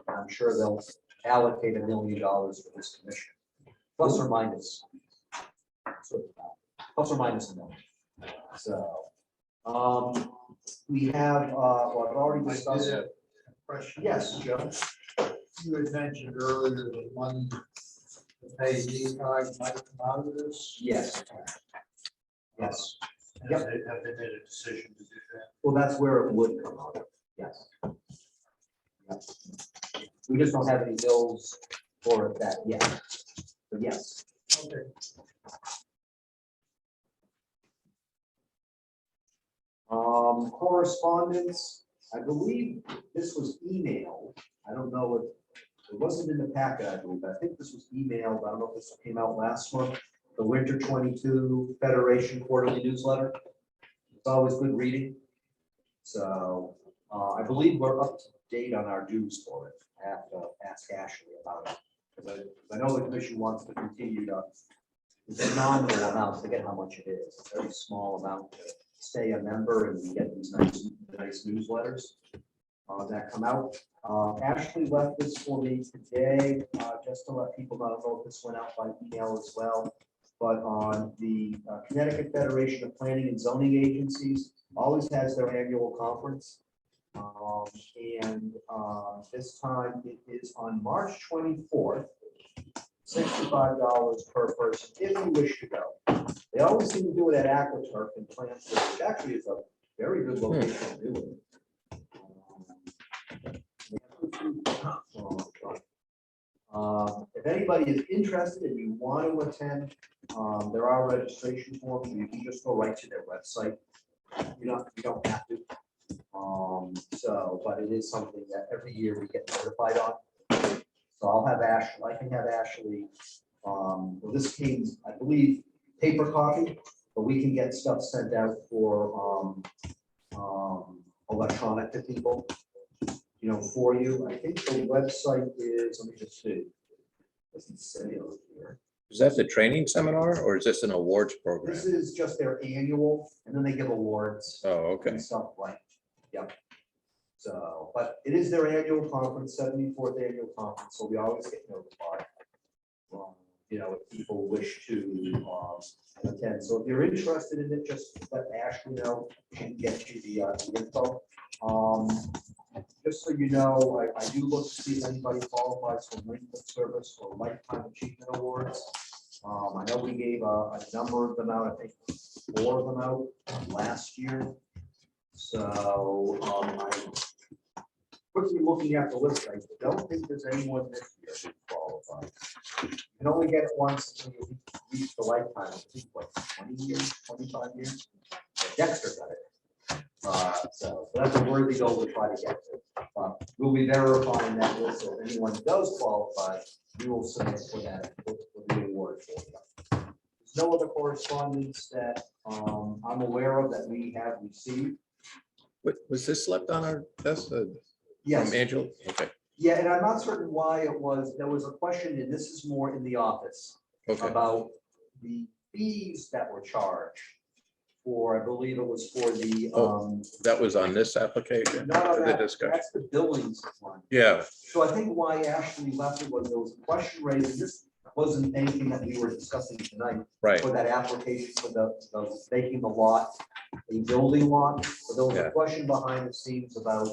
I'm sure they'll allocate $1 million for this commission, plus or minus. Plus or minus a million. So, we have, well, I've already I discussed did have it. a question. Yes, Joe. You had mentioned earlier that money to pay these guys might come out of this. Yes. Yes. Have they made a decision to do that? Well, that's where it would come out. Yes. Yep. We just don't have any bills for it that yet. But yes. Okay. Correspondence, I believe this was emailed. I don't know if, it wasn't in the packet, I believe. I think this was emailed. I don't know if this came out last month. The Winter 22 Federation Quarterly Newsletter. It's always good reading. So I believe we're up to date on our dues for it. I have to ask Ashley about it. Because I know the commission wants to continue to, it's a nominal amount, I forget how much it is. It's a very small amount to stay a member, and we get these nice newsletters that come out. Ashley left this for me today, just to let people know. I don't know if this went out by email as well. But on the Connecticut Federation of Planning and Zoning Agencies, always has their annual conference. And this time it is on March 24th, $65 per person if you wish to go. They always seem to do it at AquaTurf in Clancy, which actually is a very good location to do it. If anybody is interested and you want to attend, there are registration forms. You can just go right to their website. You don't have to. But it is something that every year we get notified on. So I'll have Ashley, I can have Ashley, well, this came, I believe, paper copy, but we can get stuff sent out for electronic to people, for you. I think the website is, let me just see. Doesn't say over here. Is that the training seminar or is this an awards program? This is just their annual, and then they give awards. Oh, okay. And stuff like, yep. So, but it is their annual conference, 74th annual conference, so we always get notified. If people wish to attend. So if you're interested in it, just let Ashley know. She can get you the info. Just so you know, I do look to see if anybody qualifies for Lincoln Service or Lifetime Achievement Awards. I know we gave a number of them out, I think 4 of them out last year. So I'm quickly looking at the list, I don't think there's anyone this year who qualifies. You can only get it once until you reach the lifetime, I think, what, 20 years, 25 years? Dexter got it. So that's a worthy goal to try to get to. We'll be verifying that list, so if anyone does qualify, we will submit for that, for the award for you. There's no other correspondence that I'm aware of that we have received. Was this left on our desk? Yes. From Angela? Okay, Yeah, and I'm not certain why it was, there was a question, and this is more in the office, okay. about the fees that were charged for, I believe it was for the, That was on this application? no, For the discussion? that's the billings one. Yeah, So I think why Ashley left it was there was a question raised, and this wasn't anything that we were discussing tonight. right. For that application for the making the lot, a building lot, but there was Yeah. a question behind the scenes about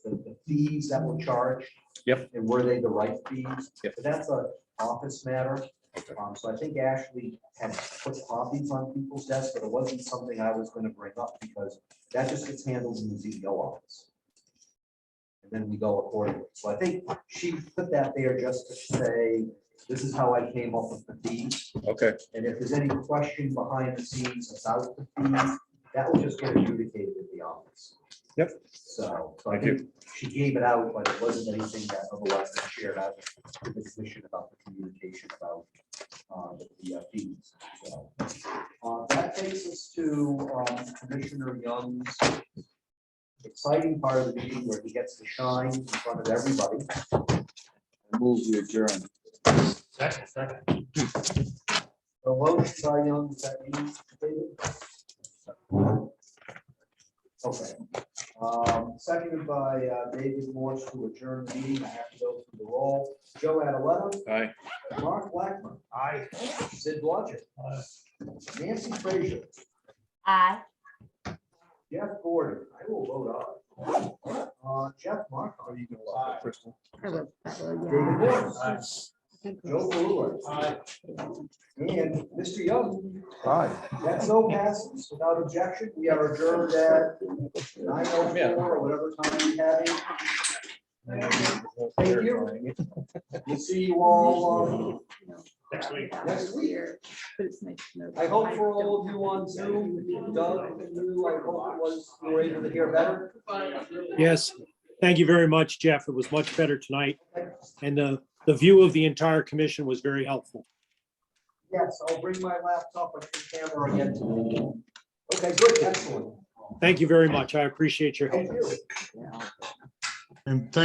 the fees that were charged. Yep. And were they the right fees? Yep. But that's a office matter. Okay. So I think Ashley had put copies on people's desks, but it wasn't something I was gonna bring up because that just gets handled in the CEO office. And then we go accordingly. So I think she put that there just to say, this is how I came up with the fees. Okay, And if there's any question behind the scenes about the fees, that will just get adjudicated at the office. Yep. So I Thank you. think she gave it out, but it wasn't anything that otherwise was shared out to the commission about the communication about the fees. So that takes us to Commissioner Young's exciting part of the meeting where he gets to shine in front of everybody. Move the adjourn. Second. So motion by Young, is that you, David? Okay. Seconded by David Morse to adjourn the meeting. I have to go through the roll. Joe Adeleto, aye. Mark Blackman, Aye. Sid Blodgett, Nancy Frazier, I. Jeff Gordon, I will vote aye. Jeff Mark, Are you gonna walk with Crystal? David Yeah. Morris, Joe Brewer, and Mr. Young. Aye. That so passes without objection. We are adjourned at 9:04 or whatever time we have it. Thank you. We'll see you all Next week. next week. But it's nice to know. I hope for all of you on Zoom, Doug, and you, I hope you were able to hear better. Yes, thank you very much, Jeff. It was much better tonight. And the view of the entire commission was very helpful. Yes, I'll bring my laptop and camera again. Okay, good, excellent. Thank you very much. I appreciate your help. Thank you. And thank